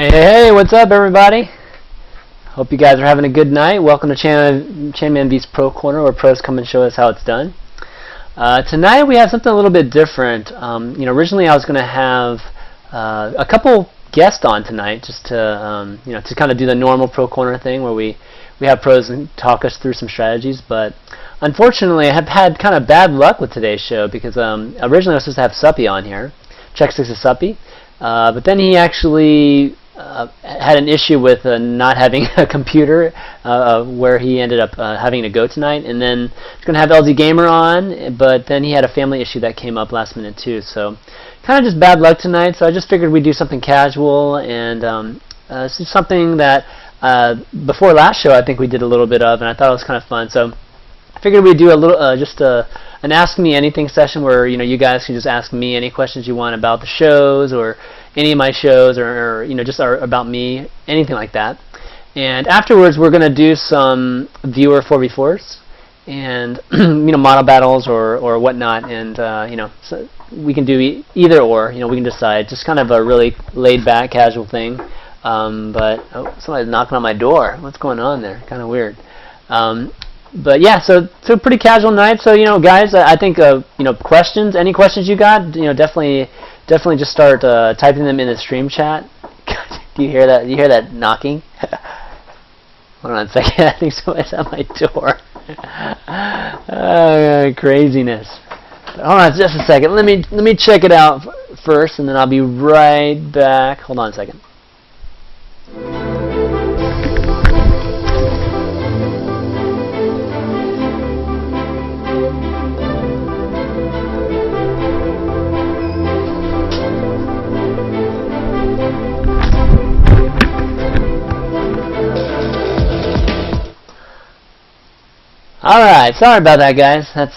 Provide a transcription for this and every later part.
Hey, what's up, everybody? Hope you guys are having a good night. Welcome to ChanmanV's Pro Corner, where pros come and show us how it's done. Tonight we have something a little bit different. Originally I was going to have a couple guests on tonight, just to to kind of do the normal Pro Corner thing, where we have pros and talk us through some strategies. But unfortunately, I have had kind of bad luck with today's show because originally I was supposed to have Suppy on here, Check 6 is Suppy, but then he actually had an issue with not having a computer, where he ended up having to go tonight, and then he's going to have LZ Gamer on, but then he had a family issue that came up last minute too, so kind of just bad luck tonight. So I just figured we'd do something casual, and this is something that before last show I think we did a little bit of, and I thought it was kind of fun, so I figured we'd do a little an Ask Me Anything session where you guys can just ask me any questions you want about the shows or any of my shows, or just about me, anything like that. And afterwards we're going to do some viewer 4v4s and model battles or whatnot, and so we can do either or, we can decide, just kind of a really laid back casual thing. But somebody's knocking on my door. What's going on there? Kind of weird. But yeah, so pretty casual night. So guys, I think questions, any questions you got, definitely just start typing them in the stream chat. Do you hear that? Do you hear that knocking? Hold on a second. I think somebody's at my door. Craziness. Hold on just a second. Let me check it out first, and then I'll be right back. Hold on a second. Alright, sorry about that, guys. That's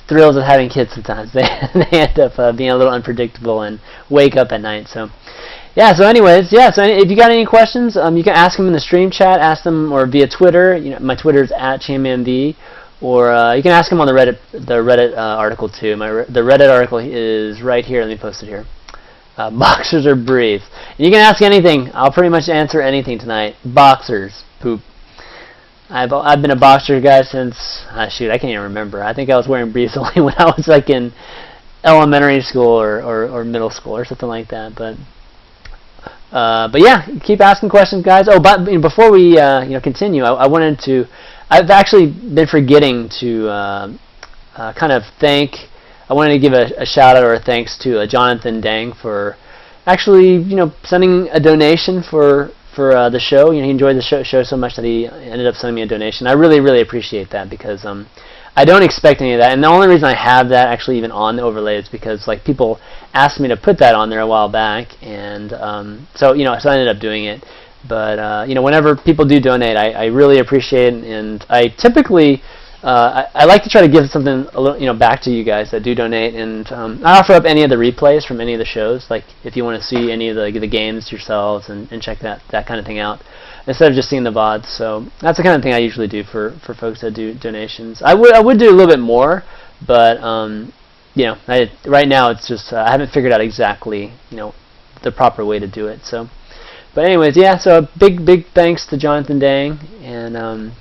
thrills of having kids sometimes. They end up being a little unpredictable and wake up at night. So yeah, so anyways, yeah, so if you got any questions, you can ask them in the stream chat, ask them, or via Twitter. My Twitter is @ChanmanV, or you can ask them on the Reddit article too. The Reddit article is right here. Let me post it here. Boxers are brief. You can ask anything. I'll pretty much answer anything tonight. Boxers, poop. I've been a boxer guy since shoot, I can't even remember. I think I was wearing briefs only when I was like in elementary school or middle school or something like that. But yeah, keep asking questions, guys. Oh, but before we continue, I wanted to. I've actually been forgetting to kind of thank. I wanted to give a shout out or a thanks to Jonathan Dang for actually sending a donation for the show. He enjoyed the show so much that he ended up sending me a donation. I really appreciate that, because I don't expect any of that, and the only reason I have that actually even on the overlay is because people asked me to put that on there a while back, and so I ended up doing it. But whenever people do donate, I really appreciate it, and I typically I like to try to give something a little back to you guys that do donate, and I offer up any of the replays from any of the shows, like if you want to see any of the games yourselves and check that kind of thing out, instead of just seeing the VODs. So that's the kind of thing I usually do for folks that do donations. I would do a little bit more, but right now it's just I haven't figured out exactly the proper way to do it. So, but anyways, yeah. So big thanks to Jonathan Dang, and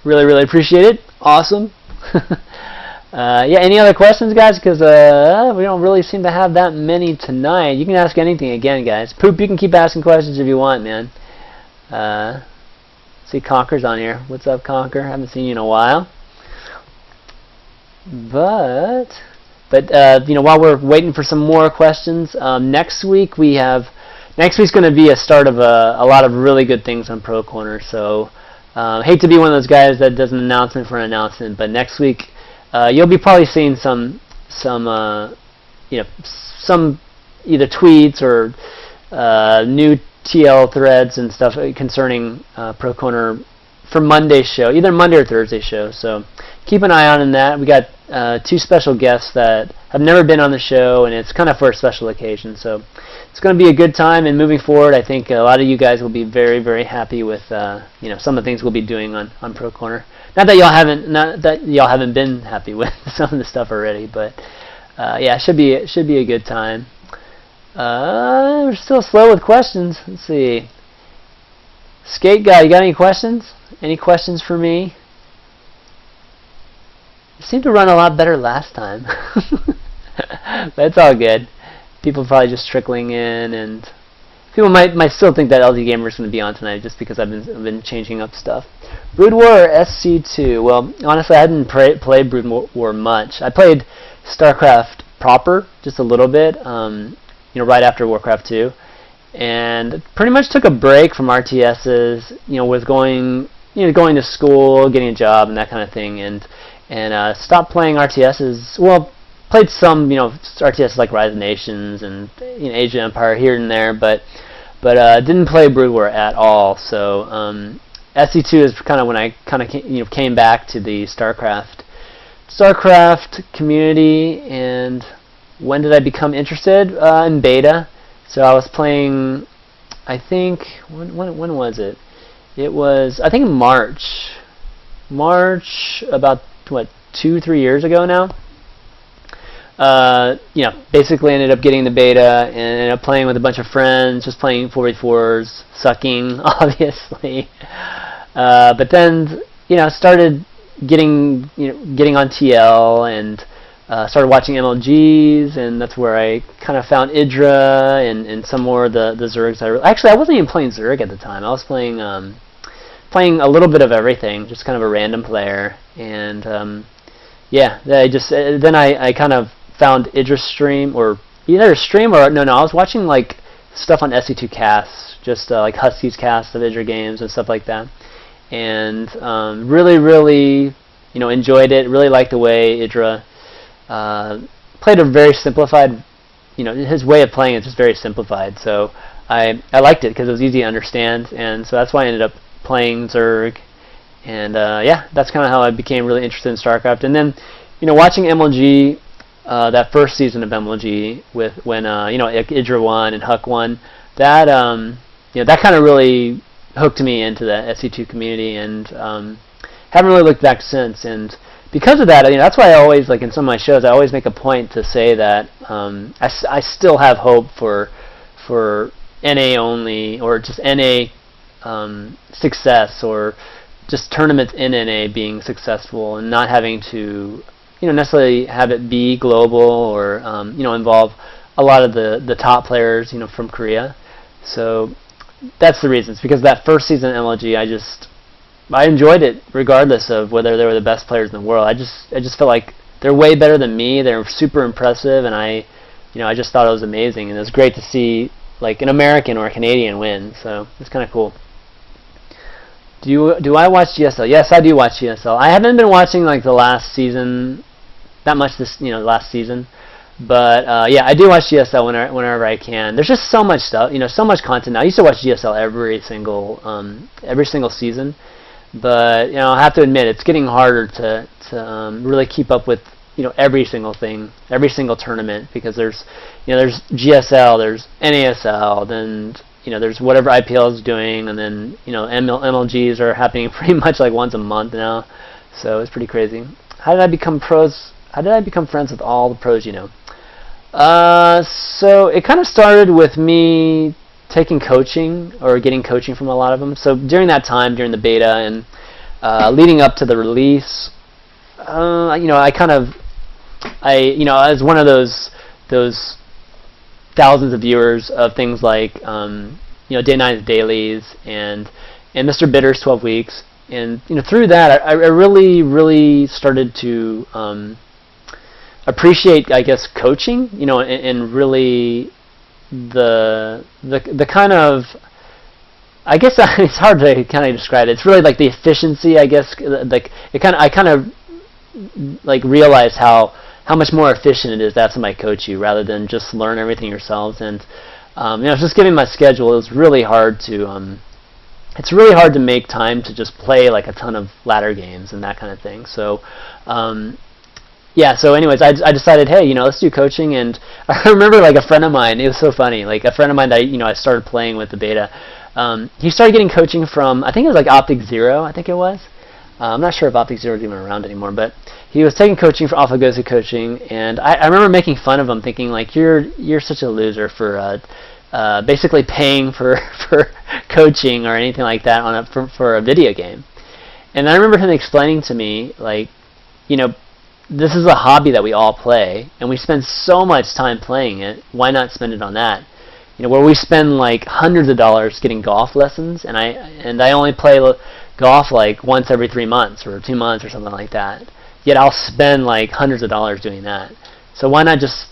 really appreciate it. Awesome. Yeah, any other questions, guys? Because we don't really seem to have that many tonight. You can ask anything again, guys. Poop, you can keep asking questions if you want, man. See, Conker's on here. What's up, Conker? Haven't seen you in a while. But while we're waiting for some more questions, next week's going to be a start of a lot of really good things on Pro Corner. So hate to be one of those guys that does an announcement for an announcement, but next week you'll be probably seeing some some either tweets or new TL threads and stuff concerning Pro Corner for Monday's show, either Monday or Thursday show. So keep an eye on that. We got 2 special guests that have never been on the show, and it's kind of for a special occasion. So it's going to be a good time. And moving forward, I think a lot of you guys will be very, very happy with some of the things we'll be doing on Pro Corner. Not that y'all haven't been happy with some of the stuff already, but yeah, it should be a good time. We're still slow with questions. Let's see. Skate Guy, you got any questions? Any questions for me? You seemed to run a lot better last time. But it's all good. People probably just trickling in, and people might still think that LD Gamer is going to be on tonight just because I've been changing up stuff. Brood War SC2. Well, honestly, I hadn't played Brood War much. I played StarCraft proper just a little bit, right after Warcraft 2, and pretty much took a break from RTSs. With going to school, getting a job, and that kind of thing, and stopped playing RTSs. Well, played some RTSs like Rise of Nations and Age of Empire here and there, but didn't play Brood War at all. So SC2 is kind of when I came back to the StarCraft community. And when did I become interested? In beta. So I was playing, I think, when was it? It was, I think, March, about what, 2-3 years ago now. Basically ended up getting the beta and ended up playing with a bunch of friends, just playing 4v4s, sucking, obviously. But then, started getting on TL and started watching MLGs, and that's where I kind of found Idra and some more of the Zergs. Actually, I wasn't even playing Zerg at the time. I was playing a little bit of everything, just kind of a random player. And yeah, then I kind of found Idra's stream, or either a stream or no, I was watching like stuff on SC2 casts, just like Husky's cast of Idra games and stuff like that, and really enjoyed it. Really liked the way Idra played a very simplified, his way of playing is just very simplified. So I liked it because it was easy to understand, and so that's why I ended up playing Zerg. And yeah, that's kind of how I became really interested in StarCraft. And then, watching MLG, that first season of MLG when Idra won and Huck won, that that kind of really hooked me into the SC2 community, and haven't really looked back since. And because of that, that's why I always, like in some of my shows, I always make a point to say that I still have hope for NA only, or just NA success, or just tournaments in NA being successful, and not having to necessarily have it be global, or involve a lot of the top players from Korea. So that's the reason. It's because that first season of MLG, I enjoyed it regardless of whether they were the best players in the world. I just felt like they're way better than me. They're super impressive, and I just thought it was amazing, and it was great to see like an American or a Canadian win. So it's kind of cool. Do I watch GSL? Yes, I do watch GSL. I haven't been watching like the last season that much this last season, but yeah, I do watch GSL whenever I can. There's just so much stuff, so much content now. I used to watch GSL every single season, but I have to admit it's getting harder to really keep up with every single thing, every single tournament, because there's GSL, there's NASL, then there's whatever IPL is doing, and then MLGs are happening pretty much like once a month now. So it's pretty crazy. How did I become pros? How did I become friends with all the pros So it kind of started with me taking coaching, or getting coaching from a lot of them. So during that time, during the beta and leading up to the release, I was one of those thousands of viewers of things like Day 9's dailies and Mr. Bitter's 12 weeks, and through that I really started to appreciate, I guess, coaching, and really the kind of, I guess it's hard to kind of describe it. It's really like the efficiency, I guess, like I kind of like realized how how much more efficient it is to have somebody coach you rather than just learn everything yourselves. And just given my schedule, it was really hard to it's really hard to make time to just play like a ton of ladder games and that kind of thing. So yeah, so anyways, I decided, hey, let's do coaching. And I remember like a friend of mine, it was so funny, like a friend of mine that I started playing with the beta, he started getting coaching from, I think it was like Optic Zero, I think it was. I'm not sure if Optic Zero is even around anymore, but he was taking coaching from AlphaGozu Coaching, and I remember making fun of him, thinking like, you're such a loser for basically paying for coaching or anything like that for a video game. And I remember him explaining to me, like, this is a hobby that we all play, and we spend so much time playing it. Why not spend it on that? Where we spend like hundreds of dollars getting golf lessons, and I only play golf like once every 3 months or 2 months or something like that. Yet I'll spend like hundreds of dollars doing that. So why not just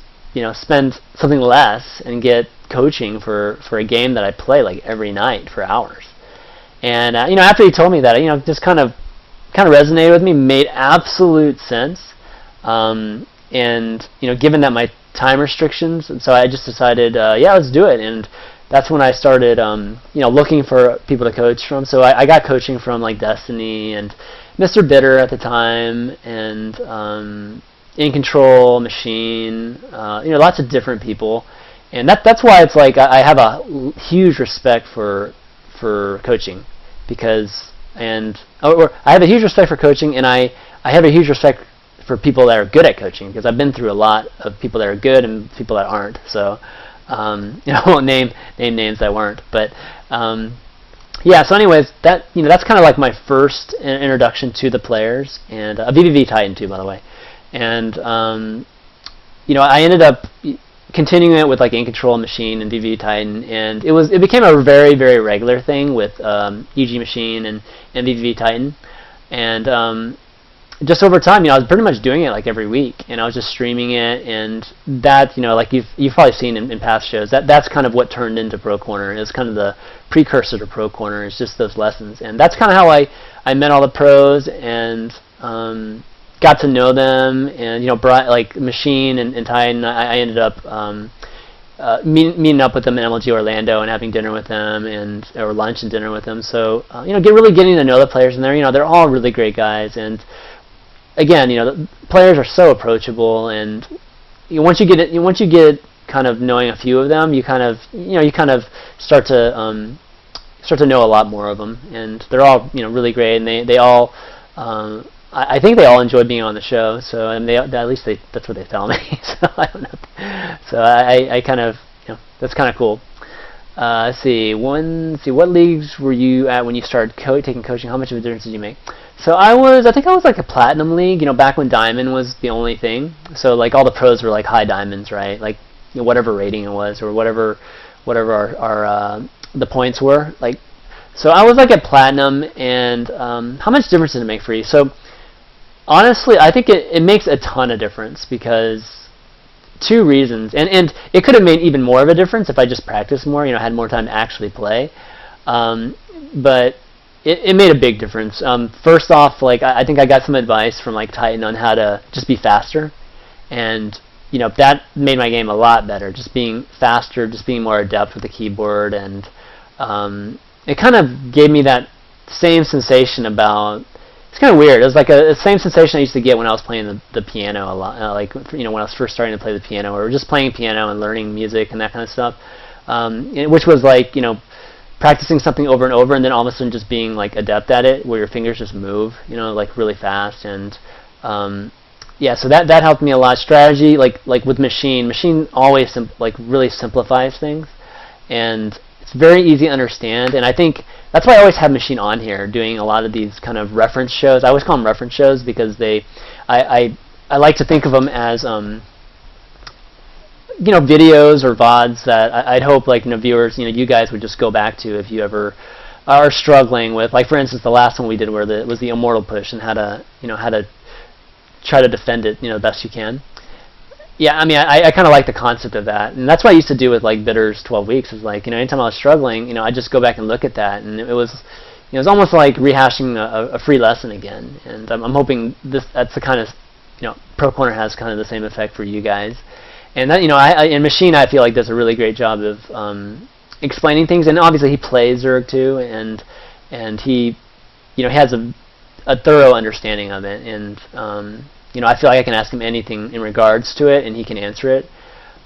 spend something less and get coaching for a game that I play like every night for hours? And after he told me that, just kind of resonated with me, made absolute sense. And given that my time restrictions, and so I just decided, yeah, let's do it. And that's when I started, looking for people to coach from. So I got coaching from like Destiny and Mr. Bitter at the time, and In Control, Machine, lots of different people. And that's why it's like I have a huge respect for coaching, because I have a huge respect for coaching, and I have a huge respect for people that are good at coaching, because I've been through a lot of people that are good and people that aren't. So I won't name names that weren't, but yeah. So anyways, that's kind of like my first introduction to the players, and a VVV Titan too, by the way. And I ended up continuing it with like In Control, Machine, and VVV Titan, and it became a very, very regular thing with EG Machine and VVV Titan. And just over time, I was pretty much doing it like every week, and I was just streaming it, and that, like you've probably seen in past shows, that's kind of what turned into Pro Corner. It was kind of the precursor to Pro Corner. It's just those lessons, and that's kind of how I met all the pros and got to know them, and like Machine and Titan, I ended up meeting up with them in MLG Orlando and having dinner with them, or lunch and dinner with them. So really getting to know the players, and they're all really great guys. And again, the players are so approachable, and once you get kind of knowing a few of them, you kind of start to know a lot more of them, and they're all really great, and they all I think they all enjoy being on the show. So, and at least that's what they tell me. So I don't know. So I kind of that's kind of cool. Let's see. What leagues were you at when you started taking coaching? How much of a difference did you make? So I think I was like a platinum league, back when diamond was the only thing. So like all the pros were like high diamonds, right? Like whatever rating it was, or whatever our the points were. Like, so I was like at platinum, and how much difference did it make for you? So honestly, I think it makes a ton of difference, because two reasons, and it could have made even more of a difference if I just practiced more, had more time to actually play. But it made a big difference. First off, like I think I got some advice from like Titan on how to just be faster, and that made my game a lot better. Just being faster, just being more adept with the keyboard, and it kind of gave me that same sensation about. It's kind of weird. It was like the same sensation I used to get when I was playing the piano a lot, like when I was first starting to play the piano, or just playing piano and learning music and that kind of stuff, which was like practicing something over and over, and then all of a sudden just being like adept at it, where your fingers just move, like really fast. And yeah, so that helped me a lot. Strategy, like with Machine always really simplifies things, and it's very easy to understand. And I think that's why I always have Machine on here doing a lot of these kind of reference shows. I always call them reference shows, because I like to think of them as videos or VODs that I'd hope viewers, you guys would just go back to if you ever are struggling with, like for instance the last one we did where was the Immortal push, and how to try to defend it the best you can. Yeah, I mean, I kind of like the concept of that, and that's what I used to do with like Bitter's 12 weeks. Is like anytime I was struggling, I just go back and look at that, and it was almost like rehashing a free lesson again. And I'm hoping that's the kind of Pro Corner has kind of the same effect for you guys. And that, in Machine, I feel like does a really great job of explaining things. And obviously, he plays Zerg too, and he, he has a thorough understanding of it. And I feel like I can ask him anything in regards to it, and he can answer it.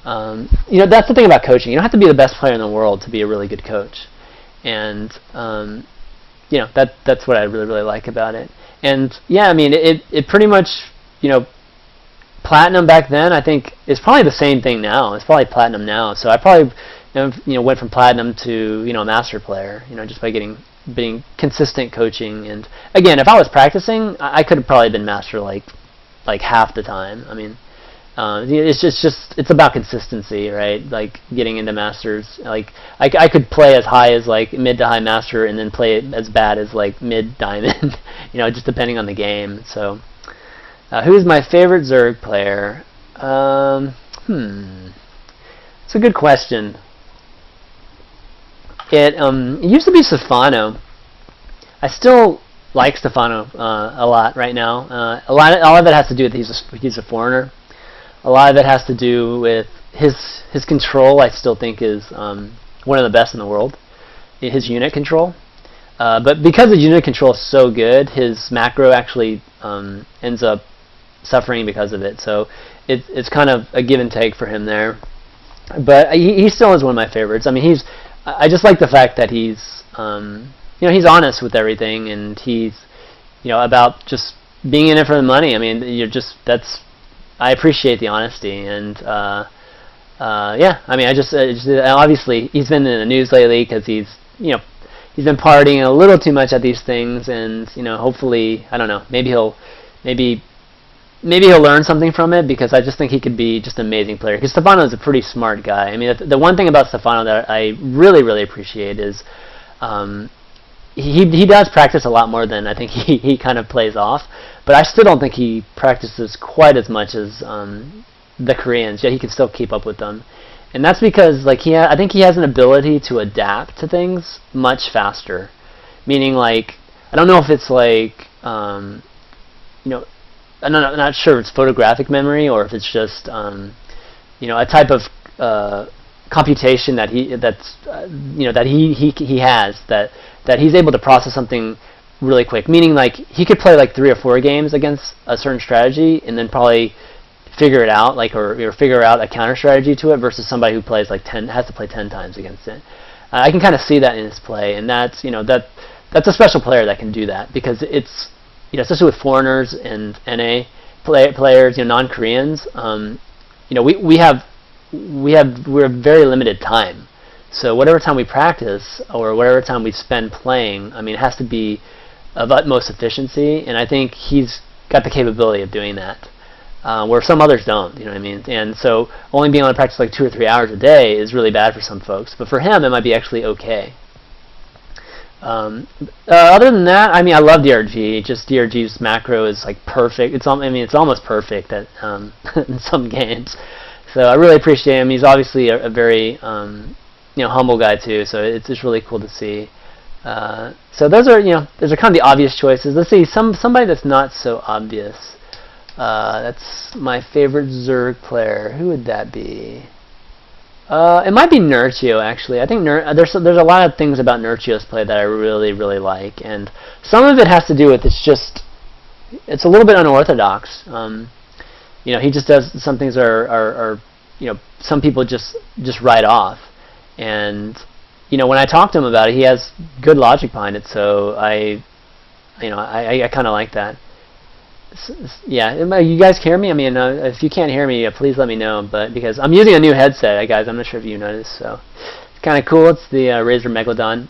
That's the thing about coaching. You don't have to be the best player in the world to be a really good coach. And that's what I really, really like about it. And yeah, I mean, it pretty much, platinum back then, I think, is probably the same thing now. It's probably platinum now. So I probably went from platinum to a master player, just by being consistent coaching. And again, if I was practicing, I could have probably been master like half the time. I mean, it's about consistency, right? Like getting into masters. Like I could play as high as like mid to high master, and then play as bad as like mid diamond. Just depending on the game. So, who's my favorite Zerg player? It's a good question. It used to be Stefano. I still like Stefano a lot right now. All of it has to do with he's a foreigner. A lot of it has to do with his control. I still think is one of the best in the world. His unit control, but because his unit control is so good, his macro actually ends up suffering because of it. So it's kind of a give and take for him there. But he still is one of my favorites. I mean, I just like the fact that he's he's honest with everything, and he's about just being in it for the money. I mean, I appreciate the honesty, and yeah, I mean, I just obviously he's been in the news lately because he's been partying a little too much at these things, and hopefully, I don't know, maybe he'll learn something from it, because I just think he could be just an amazing player. Because Stefano is a pretty smart guy. I mean, the one thing about Stefano that I really, really appreciate is he does practice a lot more than I think he kind of plays off. But I still don't think he practices quite as much as the Koreans. Yet he can still keep up with them, and that's because I think he has an ability to adapt to things much faster. Meaning, like, I don't know if it's like I'm not sure if it's photographic memory or if it's just a type of computation that he has that he's able to process something really quick. Meaning, like, he could play like 3 or 4 games against a certain strategy and then probably figure it out, like, or figure out a counter strategy to it, versus somebody who plays like has to play 10 times against it. I can kind of see that in his play, and that's that's a special player that can do that, because it's especially with foreigners and NA players, non-Koreans. We're very limited time. So whatever time we practice or whatever time we spend playing, I mean, it has to be of utmost efficiency, and I think he's got the capability of doing that, where some others don't. You know what I mean? And so only being able to practice like 2 or 3 hours a day is really bad for some folks, but for him it might be actually okay. Other than that, I mean, I love DRG. Just DRG's macro is like perfect. It's almost perfect at in some games. So I really appreciate him. He's obviously a very humble guy too. So it's just really cool to see. So those are kind of the obvious choices. Let's see somebody that's not so obvious. That's my favorite Zerg player. Who would that be? It might be Nurchio, actually. I think there's a lot of things about Nurchio's play that I really, really like, and some of it has to do with it's a little bit unorthodox. He just does some things are some people just write off, and when I talk to him about it, he has good logic behind it. So I kind of like that. Yeah, you guys hear me? I mean, if you can't hear me, please let me know. But because I'm using a new headset, guys, I'm not sure if you noticed. So it's kind of cool. It's the Razer Megalodon.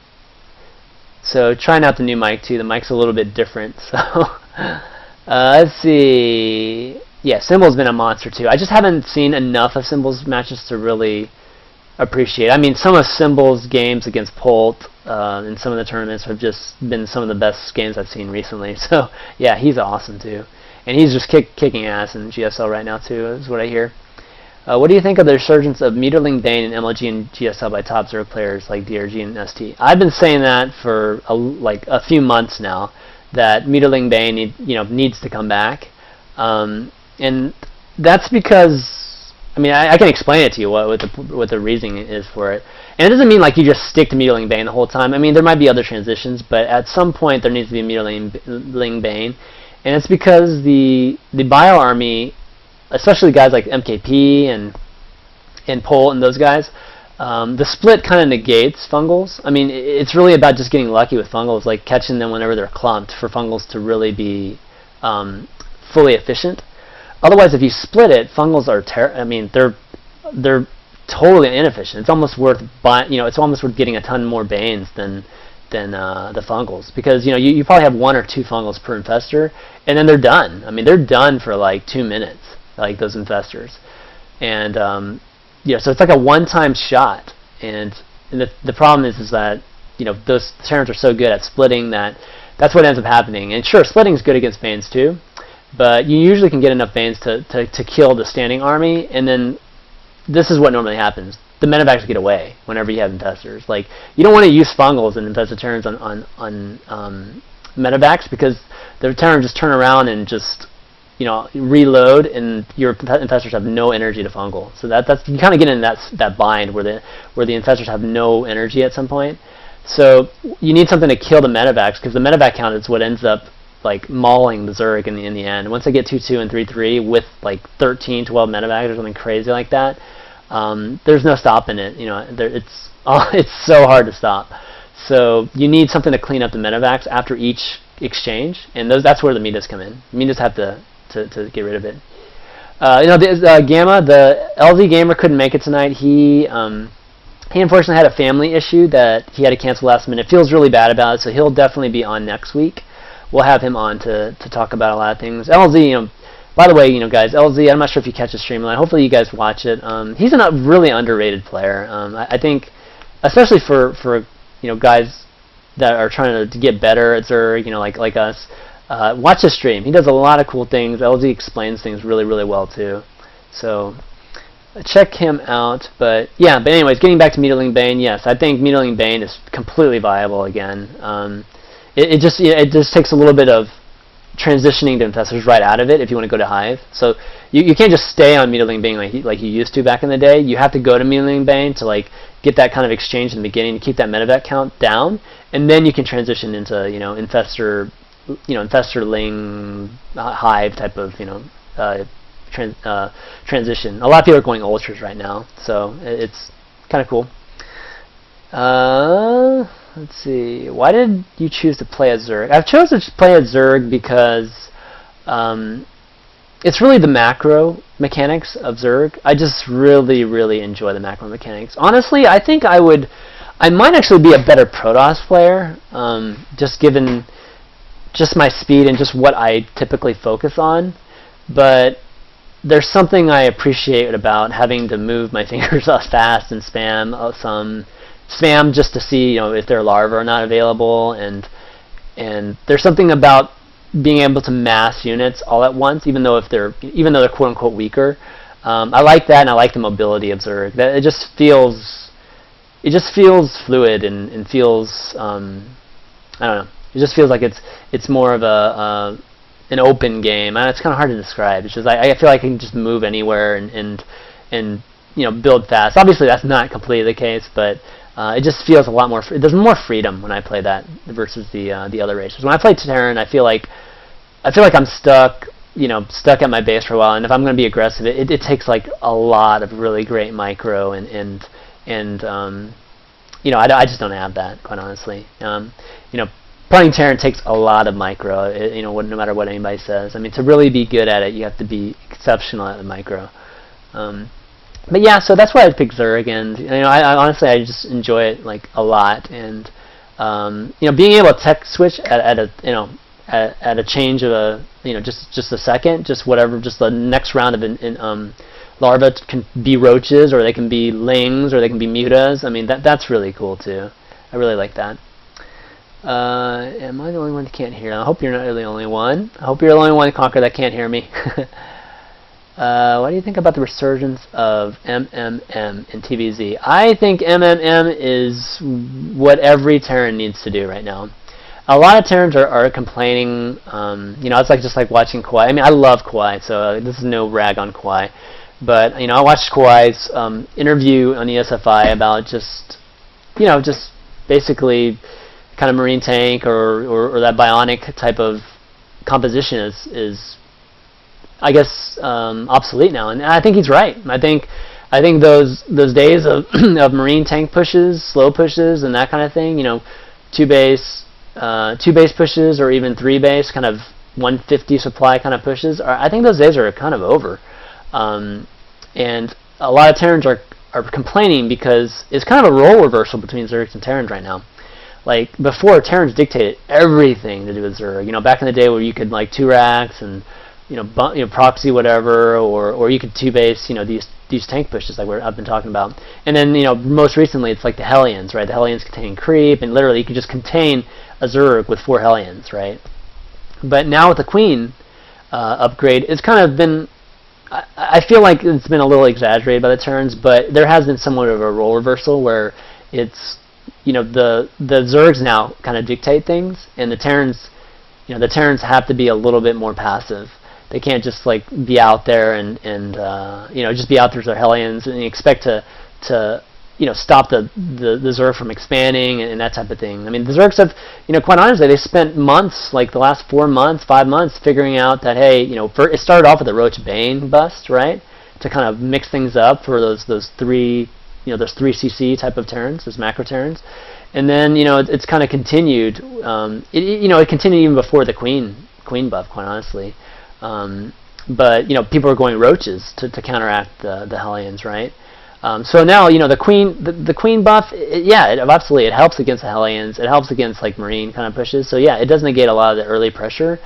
So trying out the new mic too. The mic's a little bit different. So let's see. Yeah, Symbol's been a monster too. I just haven't seen enough of Symbol's matches to really appreciate. I mean, some of Symbol's games against Polt in some of the tournaments have just been some of the best games I've seen recently. So yeah, he's awesome too, and he's just kicking ass in GSL right now too, is what I hear. What do you think of the resurgence of Meterling Bane and MLG and GSL by top Zerg players like DRG and ST? I've been saying that for like a few months now, that Meterling Bane needs to come back. And that's because, I mean, I can explain it to you what the reasoning is for it. And it doesn't mean like you just stick to Mutilating Bane the whole time. I mean, there might be other transitions, but at some point there needs to be Mutilating Bane. And it's because the Bio Army, especially guys like MKP and Pole and those guys, the split kind of negates fungals. I mean, it's really about just getting lucky with fungals, like catching them whenever they're clumped for fungals to really be fully efficient. Otherwise, if you split it, fungals are they're totally inefficient. It's almost worth it's almost worth getting a ton more banes than the fungals, because you probably have 1 or 2 fungals per infestor, and then they're done. I mean, they're done for like 2 minutes, like those infestors, and so it's like a one-time shot. And the problem is that those Terrans are so good at splitting that's what ends up happening. And sure, splitting is good against Banes too, but you usually can get enough Banes to kill the standing army, and then this is what normally happens. The medevacs get away whenever you have infestors. Like, you don't want to use fungals and infested Terrans on medevacs, because the Terrans just turn around and just reload, and your infestors have no energy to fungal. So that's you kind of get in that bind where the infestors have no energy at some point. So you need something to kill the medevacs, because the medevac count is what ends up like mauling the Zerg in the end. Once they get 2-2 and 3-3 with like 13, 12 medevacs or something crazy like that, there's no stopping it. It's so hard to stop. So you need something to clean up the medevacs after each exchange, and that's where the Mitas come in. Mitas have to get rid of it. Gamma, the LZ gamer, couldn't make it tonight. He unfortunately had a family issue that he had to cancel last minute. Feels really bad about it, so he'll definitely be on next week. We'll have him on to talk about a lot of things. LZ, by the way, guys, LZ, I'm not sure if you catch the stream line. Hopefully you guys watch it. He's a really underrated player. I think, especially for guys that are trying to get better at Zerg, like us. Watch his stream. He does a lot of cool things. LZ explains things really, really well too. So check him out. But anyways, getting back to Mutilating Bane, yes, I think Mutilating Bane is completely viable again. It just takes a little bit of transitioning to infestors right out of it if you want to go to Hive. So you can't just stay on Mutilating Bane like you used to back in the day. You have to go to Mutilating Bane to like get that kind of exchange in the beginning to keep that medevac count down, and then you can transition into infestor Ling Hive type of transition. A lot of people are going ultras right now, so it's kind of cool. Let's see. Why did you choose to play as Zerg? I've chosen to play as Zerg because it's really the macro mechanics of Zerg. I just really, really enjoy the macro mechanics. Honestly, I think I might actually be a better Protoss player, just given my speed and just what I typically focus on. But there's something I appreciate about having to move my fingers fast and spam just to see if their larvae are not available, and there's something about being able to mass units all at once, even though they're quote unquote weaker. I like that, and I like the mobility of Zerg. That it just feels fluid and feels I don't know. It just feels like it's more of an open game. It's kind of hard to describe. It's just I feel like I can just move anywhere and build fast. Obviously, that's not completely the case, but it just feels a lot more. There's more freedom when I play that versus the other races. When I play Terran, I feel like I'm stuck at my base for a while, and if I'm going to be aggressive, it takes like a lot of really great micro and I just don't have that, quite honestly. Playing Terran takes a lot of micro, no matter what anybody says. I mean, to really be good at it, you have to be exceptional at the micro. But yeah, so that's why I picked Zerg, and I honestly I just enjoy it like a lot, and being able to tech switch at a change of just a second, just the next round of larvae can be roaches, or they can be lings, or they can be mutas. I mean, that's really cool too. I really like that. Am I the only one that can't hear? I hope you're not the only one. I hope you're the only one, Conquer, that can't hear me. What do you think about the resurgence of MMM in TVZ? I think MMM is what every Terran needs to do right now. a lot of Terrans are complaining. You know, it's like just like watching Kawhi. I mean, I love Kawhi, so this is no rag on Kawhi. But you know, I watched Kawhi's interview on ESFI about just, you know, just basically kind of marine tank or that bionic type of composition is I guess obsolete now, and I think he's right. I think those days of of marine tank pushes, slow pushes, and that kind of thing, you know, two base pushes or even 3 base kind of 150 supply kind of pushes, I think those days are kind of over. And a lot of Terrans are complaining because it's kind of a role reversal between Zergs and Terrans right now. Like before, Terrans dictated everything to do with Zerg. You know, back in the day where you could like 2 racks and you know proxy whatever, or you could 2 base, you know, these tank pushes like I've been talking about. And then, you know, most recently it's like the Hellions, right? The Hellions contain creep, and literally you could just contain a Zerg with 4 Hellions, right? But now with the Queen upgrade, it's kind of been, I feel like it's been a little exaggerated by the Terrans, but there has been somewhat of a role reversal where it's, you know, the Zergs now kind of dictate things, and the Terrans, you know, the Terrans have to be a little bit more passive. They can't just like be out there and you know, just be out there with their Hellions and expect to you know, stop the Zerg from expanding and that type of thing. I mean, the Zergs have, you know, quite honestly, they spent months, like the last 4 months, 5 months, figuring out that, hey, you know, it started off with the Roach Bane bust, right, to kind of mix things up for those 3, you know, those 3 CC type of Terrans, those macro Terrans, and then, you know, it's kind of continued. You know, it continued even before the Queen buff, quite honestly. But you know, people are going roaches to counteract the Hellions, right? So now, you know, the Queen buff, absolutely, it helps against the Hellions. It helps against like marine kind of pushes. So yeah, it does negate a lot of the early pressure.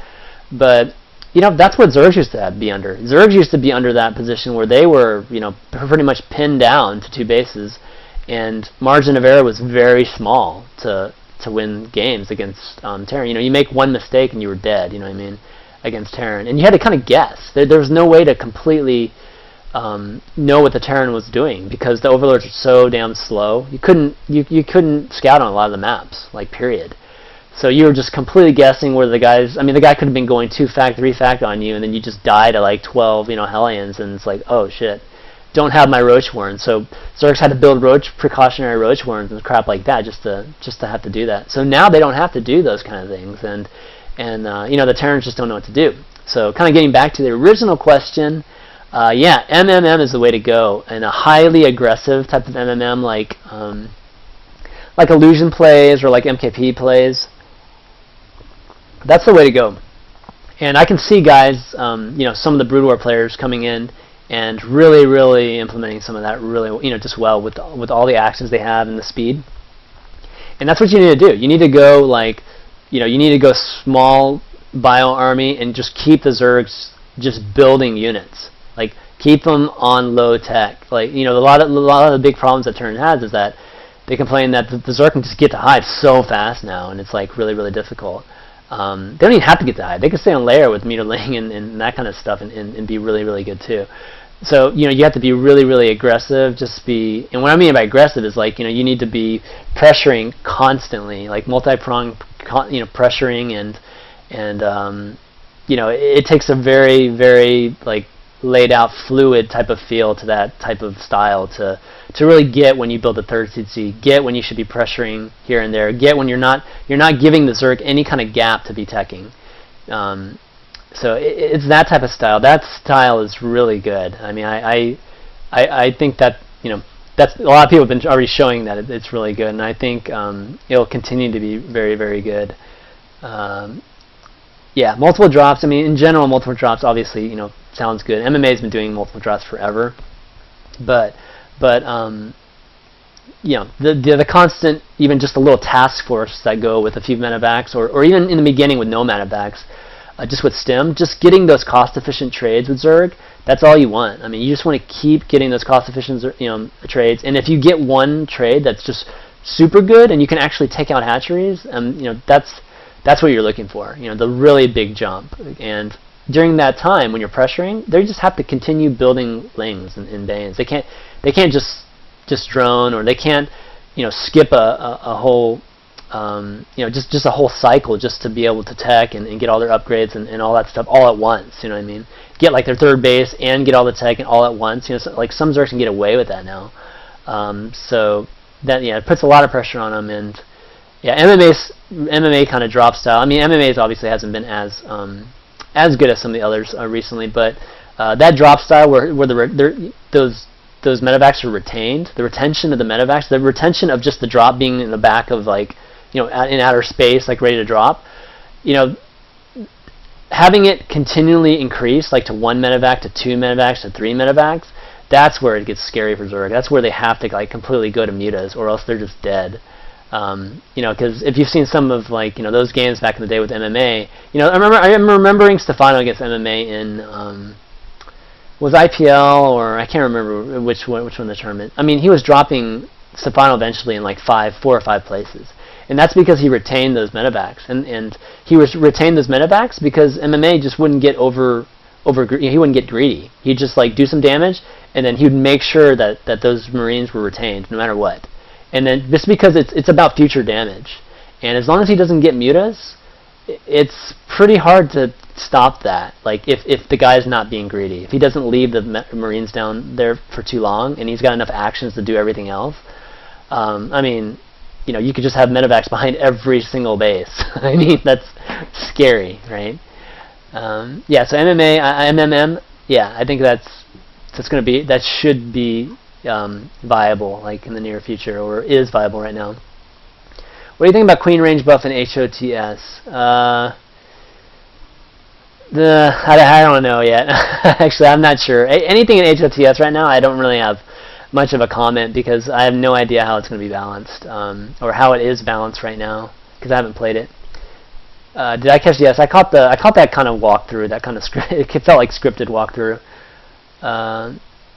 But you know, that's what Zergs used to be under. Zergs used to be under that position where they were, you know, pretty much pinned down to 2 bases, and margin of error was very small to win games against Terran. You know, you make one mistake and you were dead. You know what I mean? Against Terran, and you had to kind of guess. There was no way to completely know what the Terran was doing because the overlords are so damn slow. You couldn't scout on a lot of the maps, like period. So you were just completely guessing where the guys. I mean, the guy could have been going 2 fact, 3 fact on you, and then you just die to like 12, you know, Hellions, and it's like, oh shit, don't have my Roach Warren. So Zergs had to build precautionary Roach Warrens and crap like that just to have to do that. So now they don't have to do those kind of things, and you know, the Terrans just don't know what to do. So kind of getting back to the original question, yeah, MMM is the way to go, and a highly aggressive type of MMM like Illusion plays or like MKP plays. That's the way to go. And I can see guys, you know, some of the Brood War players coming in and really implementing some of that really, you know, just well with all the actions they have and the speed. And that's what you need to do. You need to go like, you know, you need to go small bio army and just keep the Zergs just building units. Like keep them on low tech. Like, you know, a lot of the big problems that Terran has is that they complain that the Zerg can just get to hive so fast now, and it's like really difficult. They don't even have to get to hive. They can stay on layer with meterling and that kind of stuff and be really good too. So, you know, you have to be really aggressive. And what I mean by aggressive is like, you know, you need to be pressuring constantly, like multi-prong, you know, pressuring and you know, it takes a very like laid out fluid type of feel to that type of style to really get when you build a 3rd CC, get when you should be pressuring here and there, get when you're not giving the Zerg any kind of gap to be teching. So it's that type of style. That style is really good. I mean, I think that, you know, that's a lot of people have been already showing that it's really good, and I think it'll continue to be very good. Yeah, multiple drops. I mean, in general, multiple drops obviously, you know, sounds good. MMA's been doing multiple drops forever, but you know, the constant, even just a little task force that go with a few medevacs, or even in the beginning with no medevacs, just with stim, just getting those cost-efficient trades with Zerg, that's all you want. I mean, you just want to keep getting those cost-efficient, you know, trades, and if you get one trade that's just super good and you can actually take out hatcheries, you know, that's what you're looking for. You know, the really big jump. And during that time when you're pressuring, they just have to continue building lings and banes. They can't just drone, or they can't, you know, skip a whole you know, just a whole cycle just to be able to tech and get all their upgrades and all that stuff all at once. You know what I mean? Get like their third base and get all the tech and all at once. You know, so, like some Zergs can get away with that now. So that it puts a lot of pressure on them. And yeah, MMA kind of drop style. I mean, MMA's obviously hasn't been as good as some of the others recently, but that drop style where those medevacs are retained, the retention of the medevacs, the retention of just the drop being in the back of like, you know, in outer space, like ready to drop, you know, having it continually increase, like to 1 medevac, to 2 medevacs, to 3 medevacs, that's where it gets scary for Zerg. That's where they have to like completely go to mutas, or else they're just dead. You know, because if you've seen some of like, you know, those games back in the day with MMA, you know, I'm remembering Stefano against MMA in was IPL, or I can't remember which one the tournament. I mean, he was dropping Stefano eventually in like 4 or 5 places, and that's because he retained those medevacs, and he retained those medevacs because MMA just wouldn't get he wouldn't get greedy. He'd just like do some damage, and then he would make sure that those Marines were retained no matter what. And then just because it's about future damage, and as long as he doesn't get mutas, it's pretty hard to stop that. Like if the guy's not being greedy, if he doesn't leave the Marines down there for too long, and he's got enough actions to do everything else. I mean, you know, you could just have medevacs behind every single base. I mean, that's scary, right? Yeah. So MMM. Yeah, I think that should be viable, like in the near future, or is viable right now. What do you think about Queen range buff and HOTS? I don't know yet. Actually, I'm not sure. Anything in HOTS right now, I don't really have much of a comment because I have no idea how it's going to be balanced, or how it is balanced right now because I haven't played it. Did I catch? Yes, I caught that kind of walkthrough. That kind of it felt like scripted walkthrough.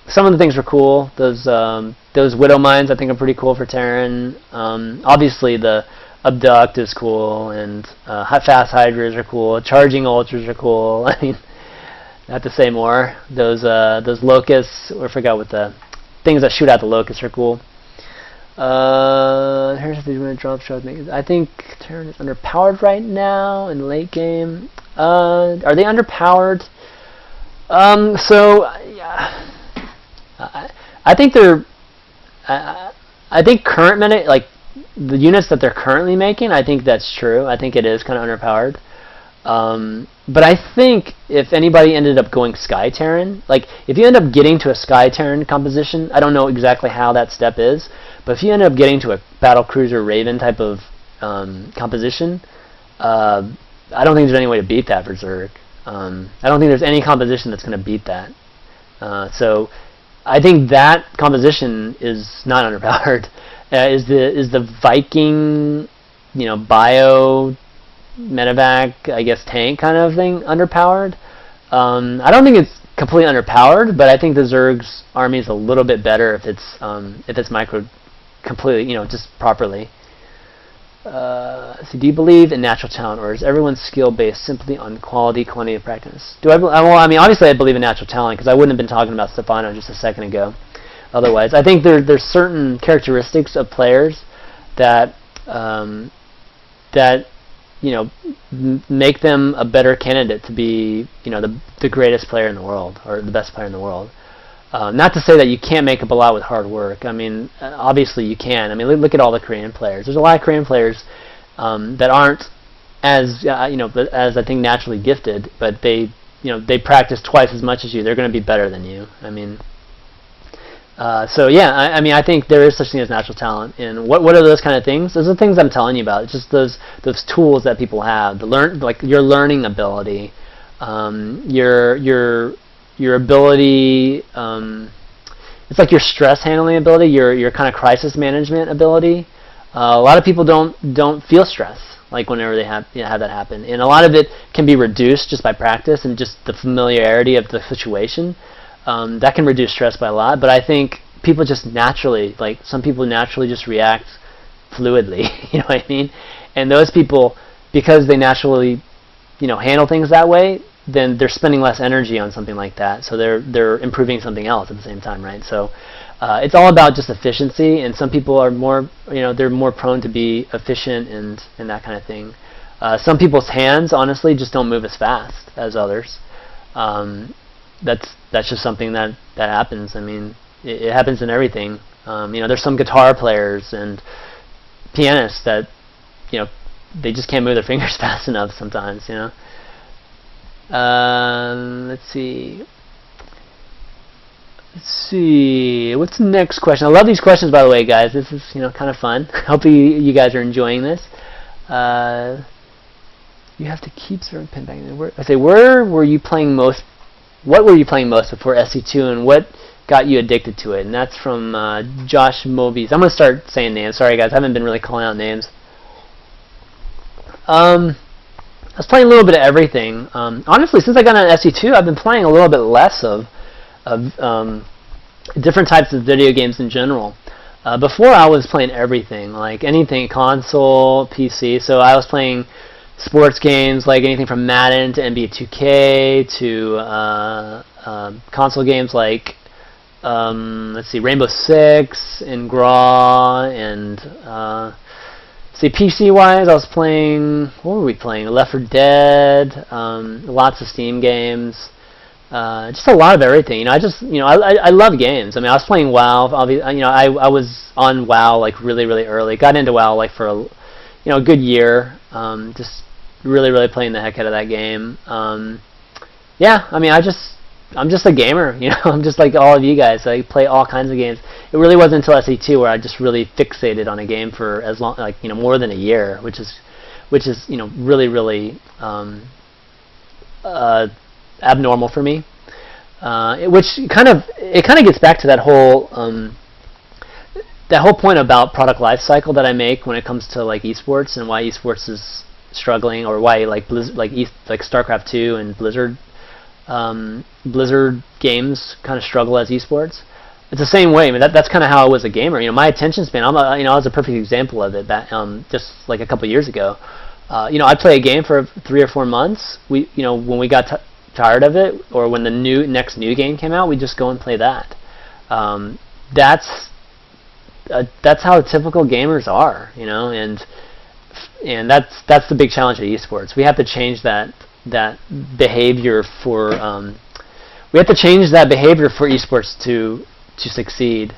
Some of the things were cool. Those Widow Mines I think are pretty cool for Terran. Obviously the Abduct is cool, and Fast Hydras are cool. Charging Ultras are cool. I mean, not to say more. Those Locusts, I forgot what the things that shoot out the Locusts are cool. Here's if he's going to drop shots. I think Terran is underpowered right now in late game. Are they underpowered? So yeah. I think they're. I think current minute, like the units that they're currently making, I think that's true. I think it is kind of underpowered. But I think if anybody ended up going Sky Terran, like if you end up getting to a Sky Terran composition, I don't know exactly how that step is, but if you end up getting to a Battle Cruiser Raven type of composition, I don't think there's any way to beat that for Zerg. I don't think there's any composition that's going to beat that. So I think that composition is not underpowered. Is the Viking, you know, bio medevac, I guess tank kind of thing underpowered? I don't think it's completely underpowered, but I think the Zerg's army is a little bit better if it's micro completely, you know, just properly. So do you believe in natural talent, or is everyone's skill based simply on quantity of practice? Well, I mean, obviously I believe in natural talent because I wouldn't have been talking about Stefano just a second ago. Otherwise, I think there's certain characteristics of players that you know make them a better candidate to be, you know, the greatest player in the world or the best player in the world. Not to say that you can't make up a lot with hard work. I mean, obviously you can. I mean, look at all the Korean players. There's a lot of Korean players that aren't as you know, as I think naturally gifted, but they practice twice as much as you. They're going to be better than you. I mean, so yeah, I mean, I think there is such thing as natural talent. And what are those kind of things? Those are the things I'm telling you about. It's just those tools that people have to learn, like your learning ability, your ability, it's like your stress handling ability, your kind of crisis management ability. A lot of people don't feel stress like whenever they have that happen, and a lot of it can be reduced just by practice and just the familiarity of the situation. That can reduce stress by a lot, but I think people just naturally, like some people naturally just react fluidly, you know what I mean? And those people, because they naturally, you know, handle things that way, then they're spending less energy on something like that, so they're improving something else at the same time, right? So It's all about just efficiency, and some people are more, they're more prone to be efficient and that kind of thing. Some people's hands, honestly, just don't move as fast as others. That's just something that happens. I mean, it happens in everything. There's some guitar players and pianists that, they just can't move their fingers fast enough sometimes. Let's see. What's the next question? I love these questions, by the way, guys. This is, kind of fun. Hope you guys are enjoying this. You have to keep certain pin back. I say, where were you playing most? What were you playing most before SC2, and what got you addicted to it? And that's from Josh Mobies. I'm gonna start saying names. Sorry, guys. I haven't been really calling out names. I was playing a little bit of everything. Honestly, since I got on SC2, I've been playing a little bit less of different types of video games in general. Before, I was playing everything, like anything, console, PC. So I was playing sports games, like anything from Madden to NBA 2K to console games like let's see, Rainbow Six and Graw, and PC-wise, I was playing. What were we playing? Left 4 Dead, lots of Steam games. Just a lot of everything. I love games. I mean, I was playing WoW. I was on WoW like really early. Got into WoW like for a good year. Just really playing the heck out of that game. Yeah, I mean, I'm just a gamer. I'm just like all of you guys. I play all kinds of games. It really wasn't until SE2 where I just really fixated on a game for as long, like more than a year, which is really abnormal for me. Which kind of gets back to that whole point about product life cycle that I make when it comes to like esports, and why esports is struggling, or why like StarCraft 2 and Blizzard games kind of struggle as esports. It's the same way. I mean, that's kind of how I was a gamer. My attention span. I was a perfect example of it. Just like a couple years ago, I'd play a game for 3 or 4 months. When we got tired of it, or when the next new game came out, we'd just go and play that. That's how typical gamers are. And that's the big challenge of esports. We have to change that behavior for esports to succeed.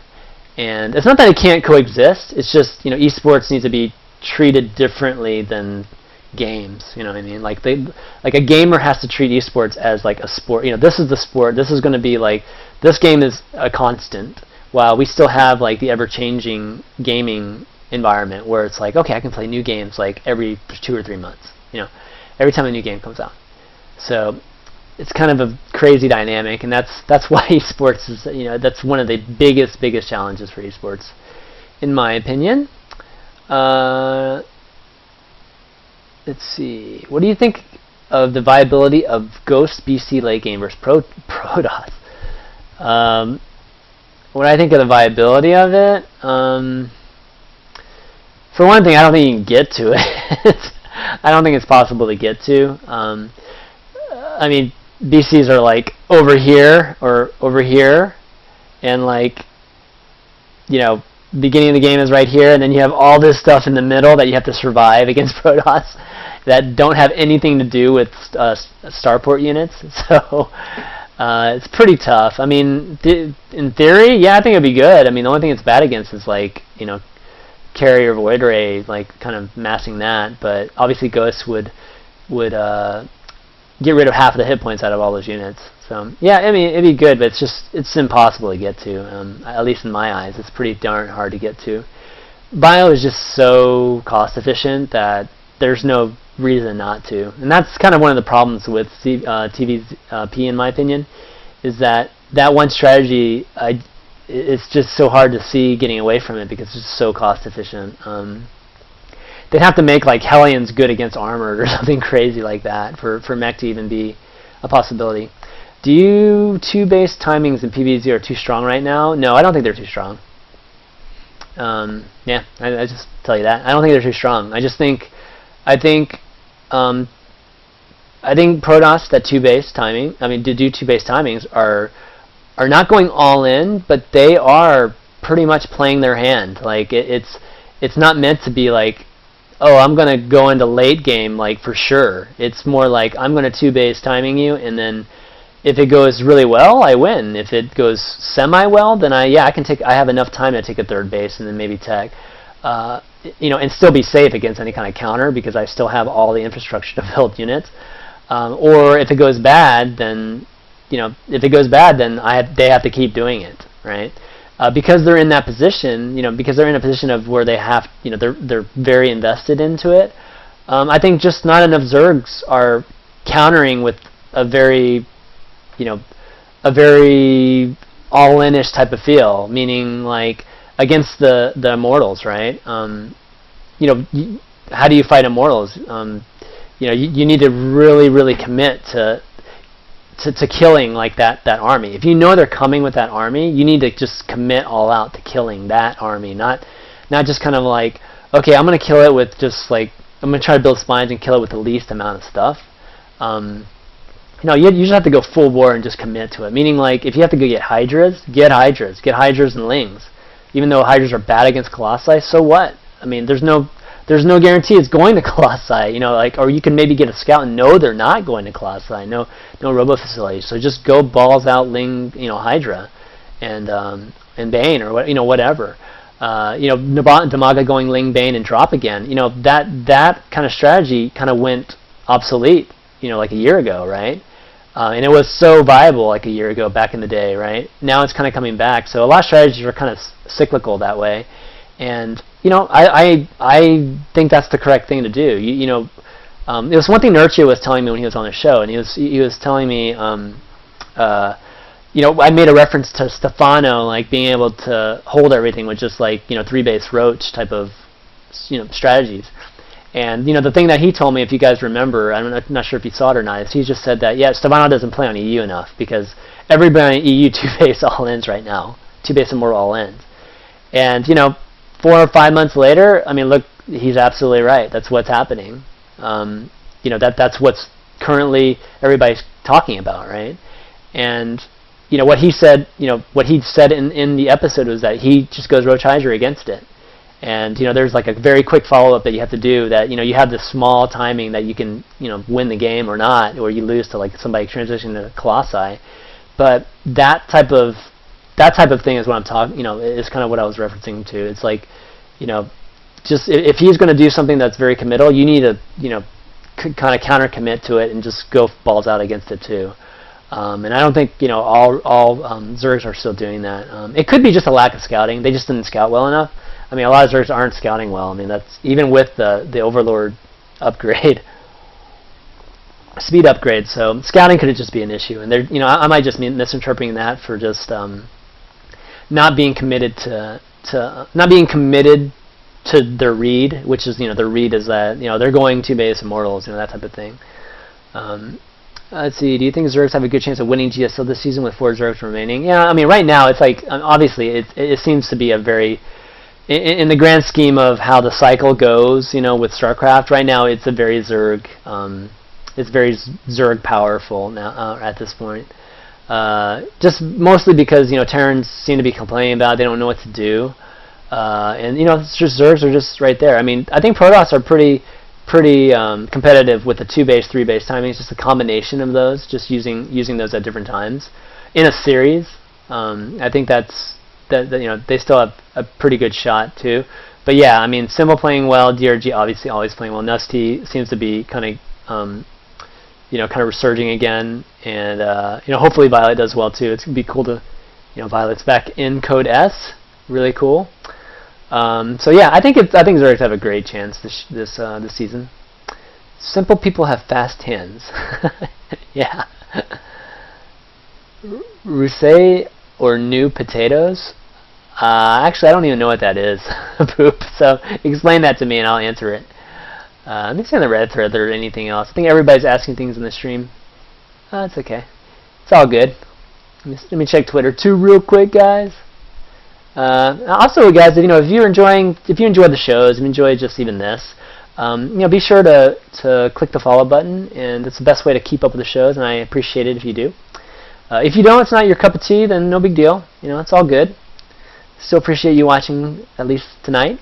And it's not that it can't coexist. It's just esports needs to be treated differently than games. You know what I mean? Like a gamer has to treat esports as like a sport. This is the sport. This is going to be like, this game is a constant, while we still have like the ever-changing gaming environment where it's like, okay, I can play new games like every 2 or 3 months. Every time a new game comes out. So it's kind of a crazy dynamic, and that's why esports is, that's one of the biggest challenges for esports, in my opinion. Let's see. What do you think of the viability of Ghost BC late game versus Protoss? When I think of the viability of it, for one thing, I don't think you can get to it. I don't think it's possible to get to. I mean, BCs are like over here or over here, and like, beginning of the game is right here, and then you have all this stuff in the middle that you have to survive against Protoss that don't have anything to do with starport units. So it's pretty tough. I mean, in theory, yeah, I think it'd be good. I mean, the only thing it's bad against is like, carrier void ray, like kind of massing that. But obviously, Ghosts would get rid of half of the hit points out of all those units. So yeah, I mean, it'd be good, but it's impossible to get to. At least in my eyes, it's pretty darn hard to get to. Bio is just so cost efficient that there's no reason not to, and that's kind of one of the problems with TVP, in my opinion, is that one strategy, it's just so hard to see getting away from it because it's just so cost efficient. They'd have to make like Hellions good against Armored or something crazy like that for mech to even be a possibility. Do you 2-base timings in PvZ are too strong right now? No, I don't think they're too strong. Yeah, I just tell you that. I don't think they're too strong. I think Protoss that 2-base timing, I mean, to do 2-base timings are are not going all in, but they are pretty much playing their hand. Like it's not meant to be like, oh, I'm gonna go into late game like for sure. It's more like I'm gonna two base timing you, and then if it goes really well, I win. If it goes semi well, then I have enough time to take a third base and then maybe tag, and still be safe against any kind of counter because I still have all the infrastructure to build units. Or if it goes bad, then they have to keep doing it, right? Because they're in that position, because they're in a position of where they have, they're very invested into it. I think just not enough Zergs are countering with a very all-in-ish type of feel, meaning like against the Immortals, right? How do you fight Immortals? You need to really, really commit to killing like that army. If you know they're coming with that army, you need to just commit all out to killing that army, not just kind of like, okay, I'm gonna kill it with just like, I'm gonna try to build spines and kill it with the least amount of stuff. You just have to go full bore and just commit to it. Meaning, like, if you have to go get Hydras and Lings. Even though Hydras are bad against Colossi, so what? I mean, there's no guarantee it's going to Colossi. Or you can maybe get a scout and know they're not going to Colossi. No robo facilities. So just go balls out Ling, Hydra, and Bane or whatever. Damaga going Ling, Bane, and drop again. That kind of strategy kind of went obsolete. Like a year ago, right? And it was so viable like a year ago back in the day, right? Now it's kind of coming back. So a lot of strategies are kind of cyclical that way. And, I think that's the correct thing to do. It was one thing Nurture was telling me when he was on the show, and he was telling me, I made a reference to Stefano, like being able to hold everything with just like, 3-base roach type of, strategies. And the thing that he told me, if you guys remember, I'm not sure if you saw it or not, is he just said that Stefano doesn't play on EU enough because everybody on EU 2-base all-ins right now, 2-base and more all-ins. And 4 or 5 months later, I mean, look, he's absolutely right. That's what's happening. That's what's currently everybody's talking about, right? And what he said, what he said in the episode was that he just goes Roach Hydra against it. And there's like a very quick follow-up that you have to do that you have this small timing that you can win the game or not, or you lose to like somebody transitioning to Colossi. But that type of thing is what I'm talking. Is kind of what I was referencing to. It's like just if he's going to do something that's very committal, you need to kind of counter commit to it and just go balls out against it too. And I don't think all Zergs are still doing that. It could be just a lack of scouting. They just didn't scout well enough. I mean, a lot of Zergs aren't scouting well. I mean, that's even with the Overlord upgrade, speed upgrade. So scouting could just be an issue, and I might just be misinterpreting that for just not being committed to their read, which is their read is that they're going 2-base Immortals, that type of thing. Let's see. Do you think Zergs have a good chance of winning GSL this season with 4 Zergs remaining? Yeah, I mean, right now it's like obviously it seems to be a very in the grand scheme of how the cycle goes, with StarCraft, right now it's a very Zerg, it's very Zerg powerful now at this point. Just mostly because Terrans seem to be complaining about it, they don't know what to do, and it's just Zergs are just right there. I mean, I think Protoss are pretty competitive with the 2-base, 3-base timing. It's just a combination of those, just using those at different times in a series. I think that they still have a pretty good shot too. But yeah, I mean, Symbol playing well, DRG obviously always playing well. Nusty seems to be kind of resurging again, and hopefully Violet does well too. It's gonna be cool to, Violet's back in Code S, really cool. So yeah, I think Zergs have a great chance this season. Simple people have fast hands. Yeah. Rousset or new potatoes? Actually, I don't even know what that is. Poop. So explain that to me and I'll answer it. Let me see on the Reddit thread or anything else. I think everybody's asking things in the stream. It's okay. It's all good. Let me check Twitter too real quick, guys. Also, guys, if you enjoy the shows, if you enjoy just even this, be sure to click the follow button, and it's the best way to keep up with the shows, and I appreciate it if you do. If you don't, it's not your cup of tea, then no big deal. You know, it's all good. Still appreciate you watching, at least tonight.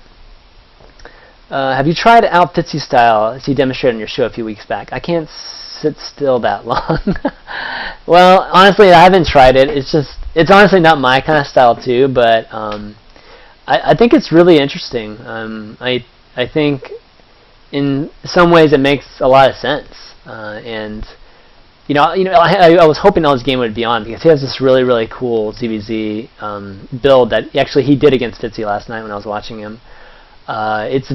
Have you tried out Fitzy style as you demonstrated on your show a few weeks back? I can't sit still that long. Well, honestly, I haven't tried it. It's honestly not my kind of style too, but I think it's really interesting. I think in some ways it makes a lot of sense, and I was hoping Ellis game would be on because he has this really cool ZVZ build that actually he did against Fitzy last night when I was watching him. It's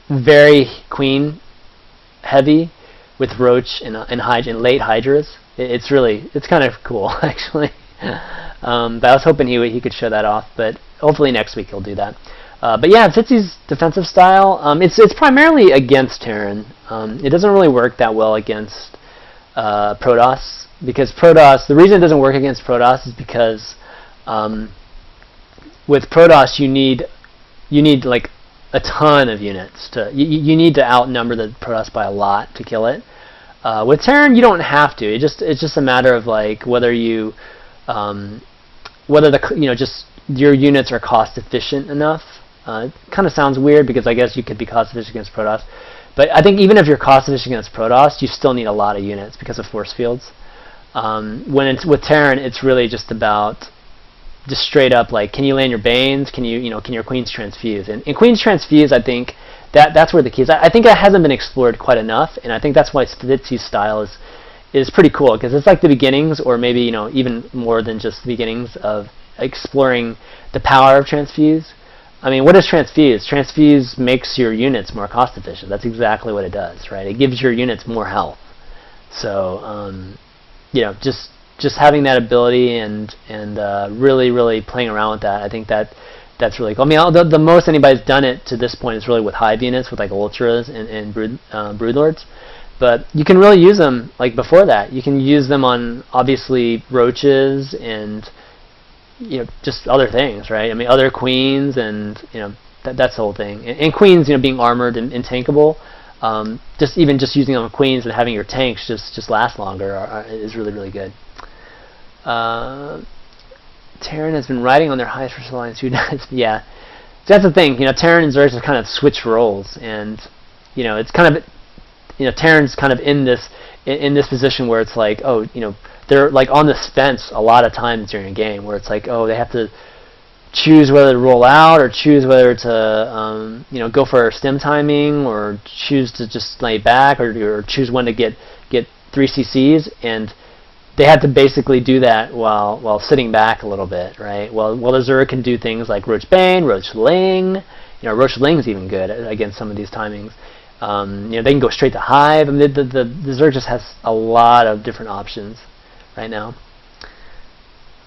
very queen heavy with Roach and late Hydras. It's kind of cool actually. But I was hoping he could show that off, but hopefully next week he'll do that. But yeah, Fitzy's defensive style, it's primarily against Terran. It doesn't really work that well against Protoss, because Protoss, the reason it doesn't work against Protoss is because with Protoss you need like a ton of units you need to outnumber the Protoss by a lot to kill it. With Terran you don't have to. It's just a matter of like whether you just your units are cost efficient enough. It kind of sounds weird because I guess you could be cost efficient against Protoss, but I think even if you're cost efficient against Protoss, you still need a lot of units because of force fields. When it's with Terran, it's really just about just straight up like, can you land your Banes? Can your Queens transfuse? And Queens transfuse, I think that's where the key is. I think that hasn't been explored quite enough, and I think that's why Fitzy's style is pretty cool, because it's like the beginnings, or maybe even more than just the beginnings of exploring the power of transfuse. I mean, what is transfuse? Transfuse makes your units more cost efficient. That's exactly what it does, right? It gives your units more health. So, just having that ability and really playing around with that, I think that's really cool. I mean, the most anybody's done it to this point is really with hive units, with like ultras and broodlords. But you can really use them like before that. You can use them on obviously roaches and just other things, right? I mean, other queens, and that's the whole thing. And queens, being armored and tankable, just using them on queens and having your tanks just last longer is really good. Terran has been riding on their highest for so long. Yeah, that's the thing. Terran and Zergs have kind of switched roles, and it's kind of Terran's kind of in this position where it's like, oh, they're like on this fence a lot of times during a game, where it's like, oh, they have to choose whether to roll out or choose whether to go for stem timing, or choose to just lay back, or choose when to get 3 CCs, and they have to basically do that while sitting back a little bit, right? Well, the Zerg can do things like Roach Bane, Roach Ling. Roach Ling's even good against some of these timings. They can go straight to Hive. I mean, the Zerg just has a lot of different options right now.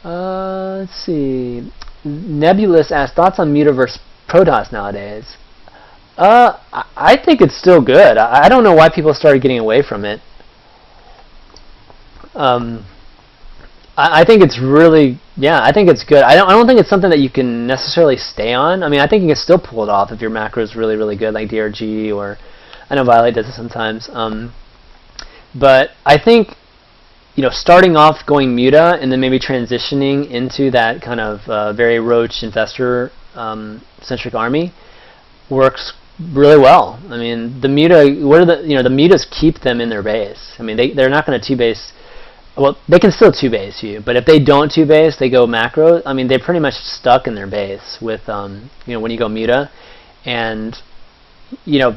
Let's see. Nebulous asks, thoughts on Muta versus Protoss nowadays? I think it's still good. I don't know why people started getting away from it. I think it's really, I think it's good. I don't think it's something that you can necessarily stay on. I mean, I think you can still pull it off if your macro is really good, like DRG, or I know Violet does it sometimes. But I think starting off going Muta and then maybe transitioning into that kind of very Roach Infestor centric army works really well. I mean, the Muta, the Mutas keep them in their base. I mean, they're not going to 2-base. Well, they can still 2-base you, but if they don't 2-base, they go macro. I mean, they're pretty much stuck in their base with when you go Muta, and it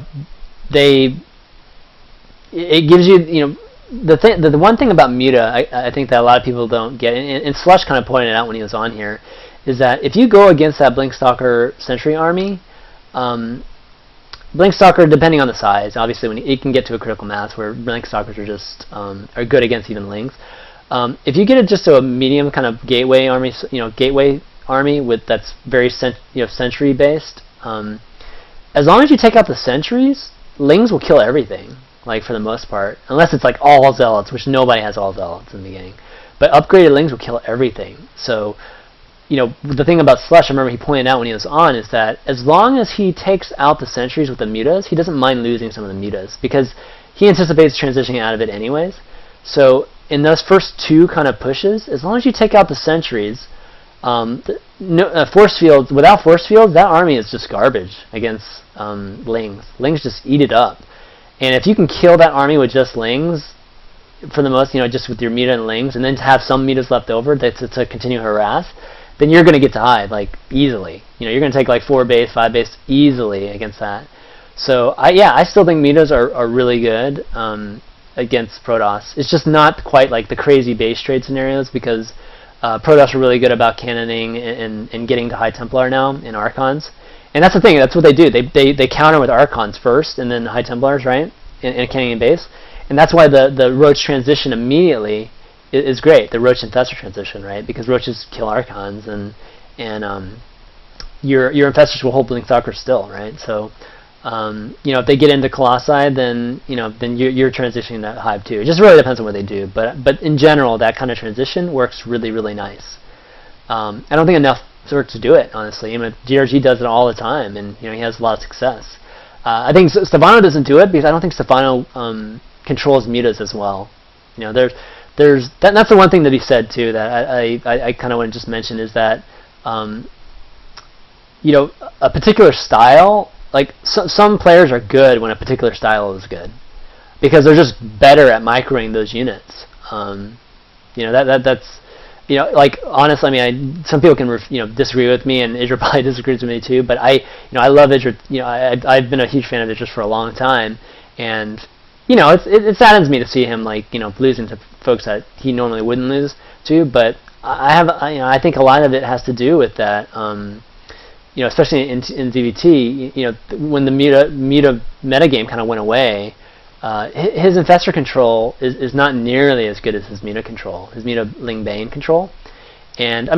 gives you the one thing about Muta, I think that a lot of people don't get, and Slush kind of pointed it out when he was on here, is that if you go against that Blinkstalker Sentry army, Blinkstalker, depending on the size, obviously when it can get to a critical mass where Blinkstalkers are just are good against even Lings. If you get it just to a medium kind of gateway army, that's very Sentry based, as long as you take out the sentries, Lings will kill everything. Like for the most part, unless it's like all Zealots, which nobody has all Zealots in the beginning. But upgraded Lings will kill everything. So, the thing about Slush, I remember he pointed out when he was on, is that as long as he takes out the sentries with the Mutas, he doesn't mind losing some of the Mutas, because he anticipates transitioning out of it anyways. So in those first two kind of pushes, as long as you take out the sentries, force fields, without force fields, that army is just garbage against lings. Lings just eat it up. And if you can kill that army with just lings, for the most, just with your Meta and lings, and then to have some Metas left over to continue harass, then you're going to get to hive, like, easily. You're going to take, like, 4 base, 5 base easily against that. So, I still think Metas are really good against Protoss. It's just not quite like the crazy base trade scenarios, because Protoss are really good about cannoning and getting to High Templar now in Archons. And that's the thing, that's what they do. They counter with Archons first, and then High Templars, right, in a cannoning base. And that's why the Roach transition immediately is great, the Roach Infestor transition, right? Because Roaches kill Archons, and your Infestors will hold Blinkstalkers still, right? So, if they get into Colossi, then you're transitioning that hive too. It just really depends on what they do, but in general, that kind of transition works really, really nice. I don't think enough sorts to do it, honestly. DRG does it all the time, and he has a lot of success. I think Stefano doesn't do it because I don't think Stefano controls Mutas as well. That's the one thing that he said too that I kind of want to just mention is that a particular style, like some players are good when a particular style is good because they're just better at microing those units. That's like honestly, some people can disagree with me, and Idra probably disagrees with me too. But I love Idra. I've been a huge fan of Idra for a long time, and it saddens me to see him losing to folks that he normally wouldn't lose to. But I think a lot of it has to do with that. Especially in ZVT, when the meta game kind of went away, his Infestor control is not nearly as good as his Meta control, his Meta Ling Bane control. And I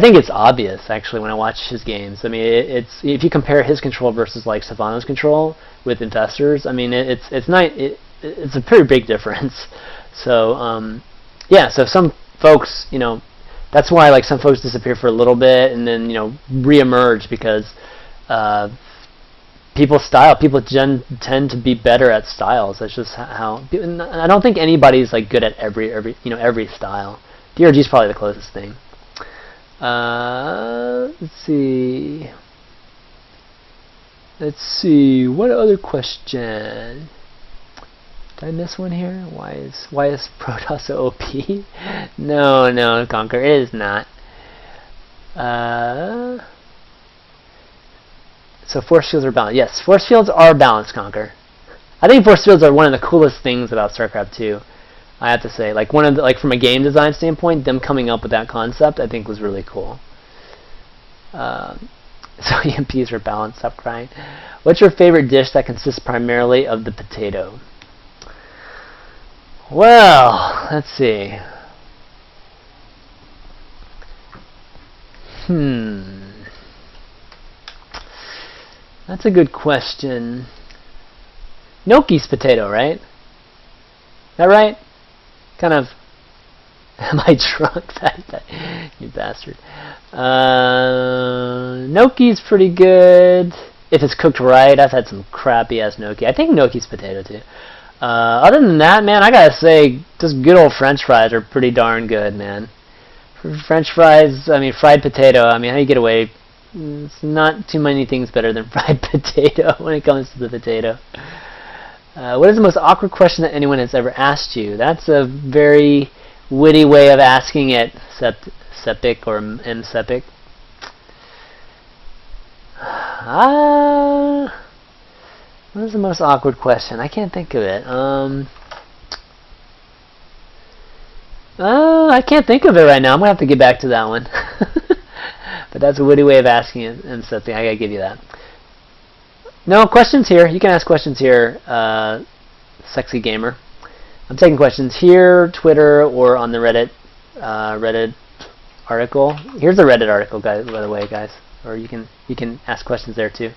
think it's obvious actually when I watch his games. It's if you compare his control versus like Stefano's control with Infestors, it's a pretty big difference. So so some folks, that's why like some folks disappear for a little bit and then reemerge because people tend to be better at styles. That's just how. I don't think anybody's like good at every style. DRG is probably the closest thing. Let's see. What other question? Did I miss one here? Why is Protoss so OP? No, Conquer, it is not. So force fields are balanced. Yes, force fields are balanced, Conquer. I think force fields are one of the coolest things about StarCraft 2. I have to say, from a game design standpoint, them coming up with that concept, I think was really cool. So EMPs are balanced. Stop crying. What's your favorite dish that consists primarily of the potato? Well, let's see. That's a good question. Gnocchi's potato, right? Is that right? Kind of. Am I drunk? You bastard. Gnocchi's pretty good. If it's cooked right. I've had some crappy ass gnocchi. I think gnocchi's potato too. Other than that, man, I gotta say, just good old French fries are pretty darn good, man. French fries, fried potato, how do you get away? It's not too many things better than fried potato when it comes to the potato. What is the most awkward question that anyone has ever asked you? That's a very witty way of asking it, Sepik or M-Sepik. What is the most awkward question? I can't think of it. I can't think of it right now. I'm going to have to get back to that one. But that's a witty way of asking it and something. I got to give you that. No, questions here. You can ask questions here, Sexy Gamer. I'm taking questions here, Twitter, or on the Reddit article. Here's the Reddit article, guys, by the way, guys. Or you can ask questions there too.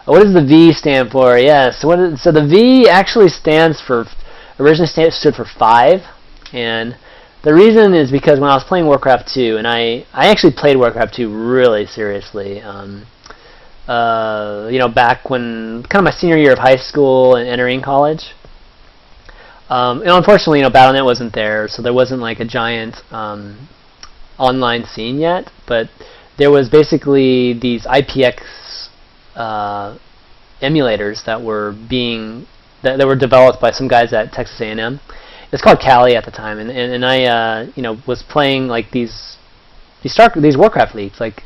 What does the V stand for? Yes. So the V actually originally stood for 5, and the reason is because when I was playing Warcraft 2, and I actually played Warcraft 2 really seriously. Back when kind of my senior year of high school and entering college, Unfortunately, BattleNet wasn't there, so there wasn't like a giant online scene yet. But there was basically these IPX emulators that were that were developed by some guys at Texas A&M. It's called Kali at the time, and I was playing like these Warcraft leagues, like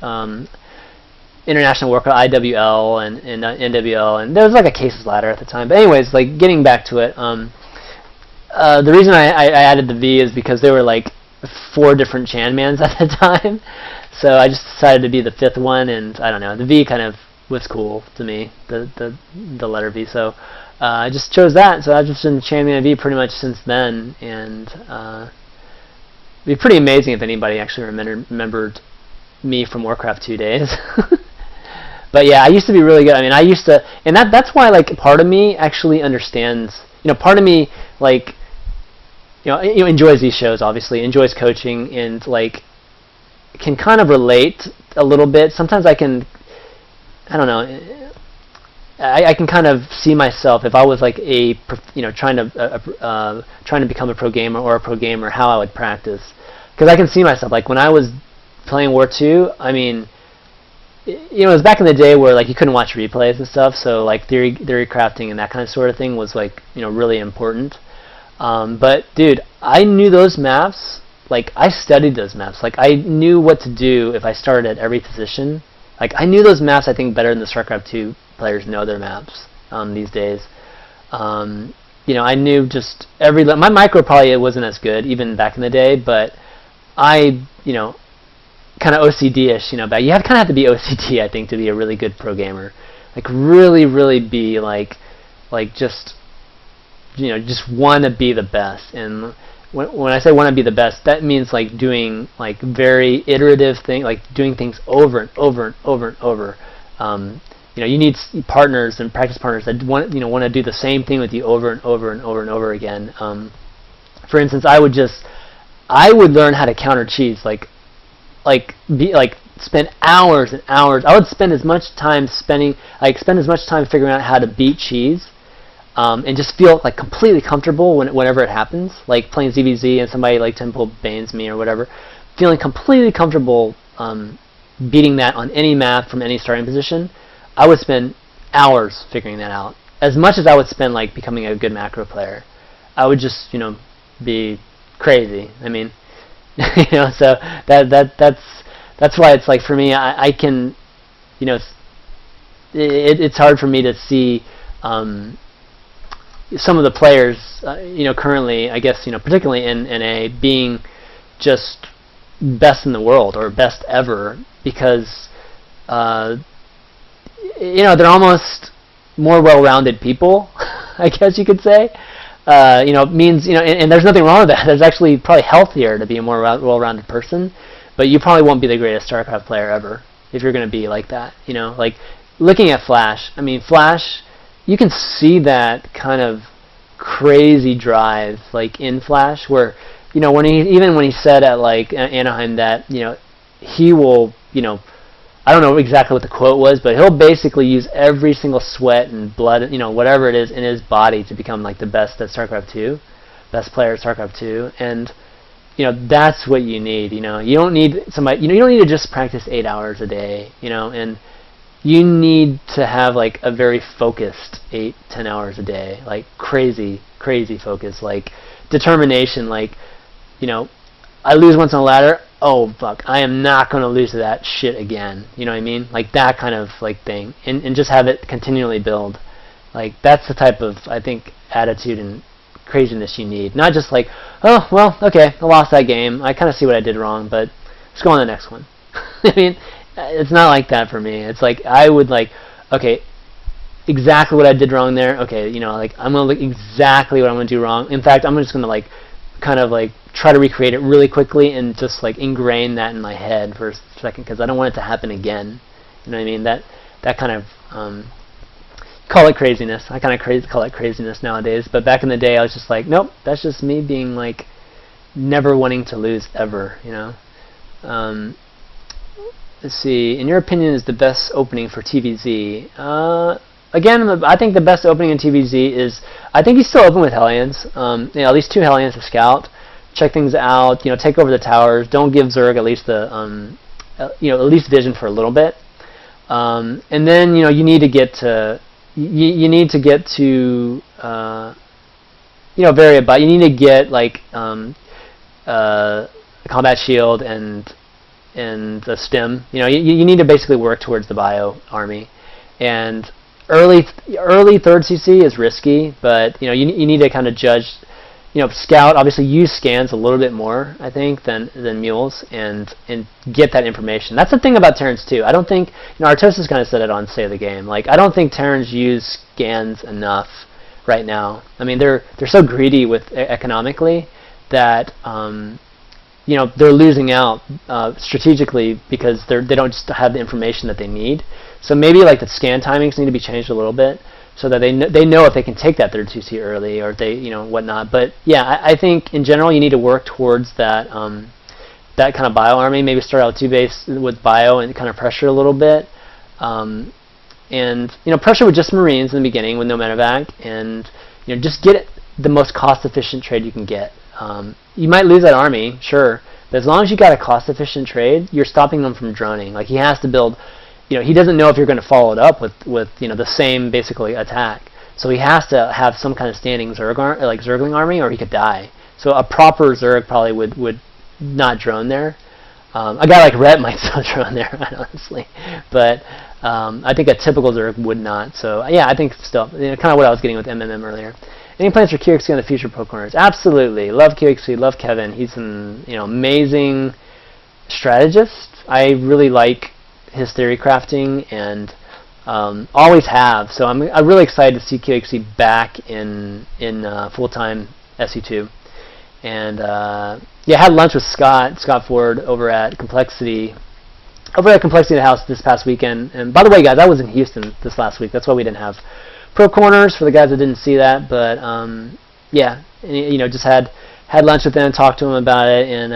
International Warcraft IWL and NWL, and there was like a cases ladder at the time. But anyways, like getting back to it, the reason I added the V is because there were like 4 different Chanmans at the time, so I just decided to be the 5th one, and I don't know, the V kind of was cool to me, the letter V, so I just chose that. So I've just been ChanmanV pretty much since then, and it'd be pretty amazing if anybody actually remembered me from Warcraft 2 days. But yeah, I used to be really good. I mean, I used to, and that's why like part of me actually understands. Part of me like enjoys these shows. Obviously, enjoys coaching, and like can kind of relate a little bit. Sometimes I can, I don't know. I can kind of see myself if I was like trying to become a pro gamer or a pro gamer, how I would practice, because I can see myself like when I was playing War 2. I mean, it was back in the day where like you couldn't watch replays and stuff, so like theory crafting and that kind of sort of thing was like really important. But dude, I knew those maps. Like I studied those maps. Like I knew what to do if I started at every position. Like I knew those maps, I think, better than the StarCraft 2 players know their maps these days. I knew just my micro probably wasn't as good even back in the day, but I kind of OCD-ish, but you kind of have to be OCD, I think, to be a really good pro gamer. Like really, really be like just want to be the best. And when I say want to be the best, that means like doing like very iterative thing, like doing things over and over and over and over. You need partners and practice partners that want to do the same thing with you over and over and over and over again. For instance, I would learn how to counter cheese, spend hours and hours. I would spend as much time figuring out how to beat cheese, and just feel like completely comfortable whenever it happens, like playing ZVZ and somebody like Temple banes me or whatever, feeling completely comfortable beating that on any map from any starting position. I would spend hours figuring that out, as much as I would spend like becoming a good macro player. I would just be crazy. I mean, so that's why it's like for me, I can, it's hard for me to see some of the players, currently, I guess, particularly in NA, being just best in the world or best ever, because they're almost more well-rounded people, I guess you could say. Means, and there's nothing wrong with that. There's actually probably healthier to be a more well-rounded person, but you probably won't be the greatest StarCraft player ever if you're going to be like that. Like looking at Flash. I mean, Flash, you can see that kind of crazy drive like in Flash, where when he said at like Anaheim that he will I don't know exactly what the quote was, but he'll basically use every single sweat and blood, whatever it is in his body to become like the best at StarCraft 2, best player at StarCraft 2, and that's what you need. You don't need somebody. You don't need to just practice 8 hours a day. And you need to have like a very focused 8-10 hours a day, like crazy focus, like determination, like I lose once on a ladder, oh fuck, I am not going to lose to that shit again. You know what I mean? Like that kind of like thing, and just have it continually build. Like that's the type of, I think, attitude and craziness you need. Not just like, oh well, okay, I lost that game, I kind of see what I did wrong, but let's go on to the next one. I mean, it's not like that for me. It's like I would like, okay, exactly what I did wrong there. Okay, like I'm gonna look exactly what I'm gonna do wrong. In fact, I'm just gonna like kind of like try to recreate it really quickly and just like ingrain that in my head for a second, because I don't want it to happen again. You know what I mean? That kind of call it craziness. I kind of call it craziness nowadays, but back in the day I was just like, nope, that's just me being like never wanting to lose ever. Let's see. In your opinion, is the best opening for TVZ? again, I think the best opening in TVZ is, I think he's still open with Hellions. You know, at least 2 Hellions to scout, check things out. You know, take over the towers. Don't give Zerg at least the you know, at least vision for a little bit. And then, you know, you need to get to you need to get to you know, vary about. You need to get like combat shield and the stem. You know, you need to basically work towards the bio army. And early 3rd CC is risky, but you know, you need to kind of judge. You know, scout, obviously use scans a little bit more, I think, than mules, and get that information. That's the thing about Terrans too. I don't think, you know, Artosis kind of said it on State of the Game. Like, I don't think Terrans use scans enough right now. I mean, they're so greedy with economically that you know, they're losing out strategically because they don't just have the information that they need. So maybe like the scan timings need to be changed a little bit, so that they know if they can take that 3rd CC early, or if they, you know, whatnot. But yeah, I think in general you need to work towards that that kind of bio army. Maybe start out 2 base with bio and kind of pressure a little bit, and you know, pressure with just Marines in the beginning with no medevac, and you know, just get the most cost efficient trade you can get. You might lose that army, sure, but as long as you got a cost efficient trade, you're stopping them from droning. Like, he has to build. You know, he doesn't know if you're going to follow it up with you know, the same basically attack. So he has to have some kind of standing Zergling army, or he could die. So a proper Zerg probably would not drone there. A guy like Rhett might still drone there, honestly, but I think a typical Zerg would not. So yeah, I think still, you know, kind of what I was getting with MMM earlier. Any plans for QXC on the future pro corners? Absolutely, love QXC, love Kevin. He's an, you know, amazing strategist. I really like his theory crafting, and always have. So I'm really excited to see QXC back in full-time SE2. And yeah, I had lunch with Scott Ford over at Complexity House this past weekend. And by the way, guys, I was in Houston this last week. That's why we didn't have pro corners, for the guys that didn't see that. But yeah, you know, just had lunch with them, talked to them about it, and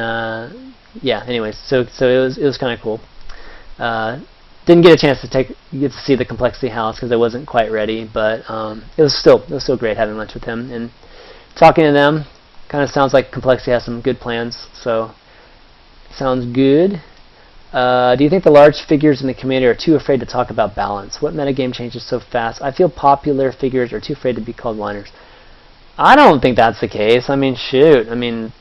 yeah. Anyways, so it was kind of cool. Didn't get a chance to get to see the Complexity House because I wasn't quite ready, but it was still great having lunch with him and talking to them. Kind of sounds like Complexity has some good plans, so sounds good. Do you think the large figures in the community are too afraid to talk about balance? What metagame changes so fast? I feel popular figures are too afraid to be called whiners. I don't think that's the case. I mean, shoot. I mean,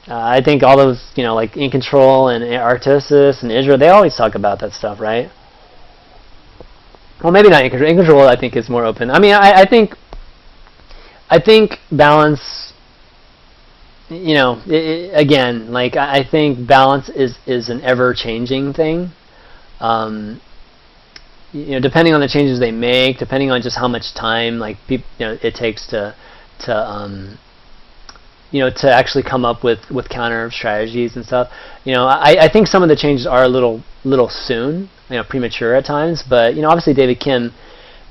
I think all those, you know, like In Control and Artosis and Israel, they always talk about that stuff, right? Well, maybe not In Control. In Control, I think, is more open. I mean, I think balance, you know, again, like, I think balance is an ever-changing thing. You know, depending on the changes they make, depending on just how much time, like, you know, it takes to you know, to actually come up with counter strategies and stuff. You know, I think some of the changes are a little soon, you know, premature at times. But you know, obviously David Kim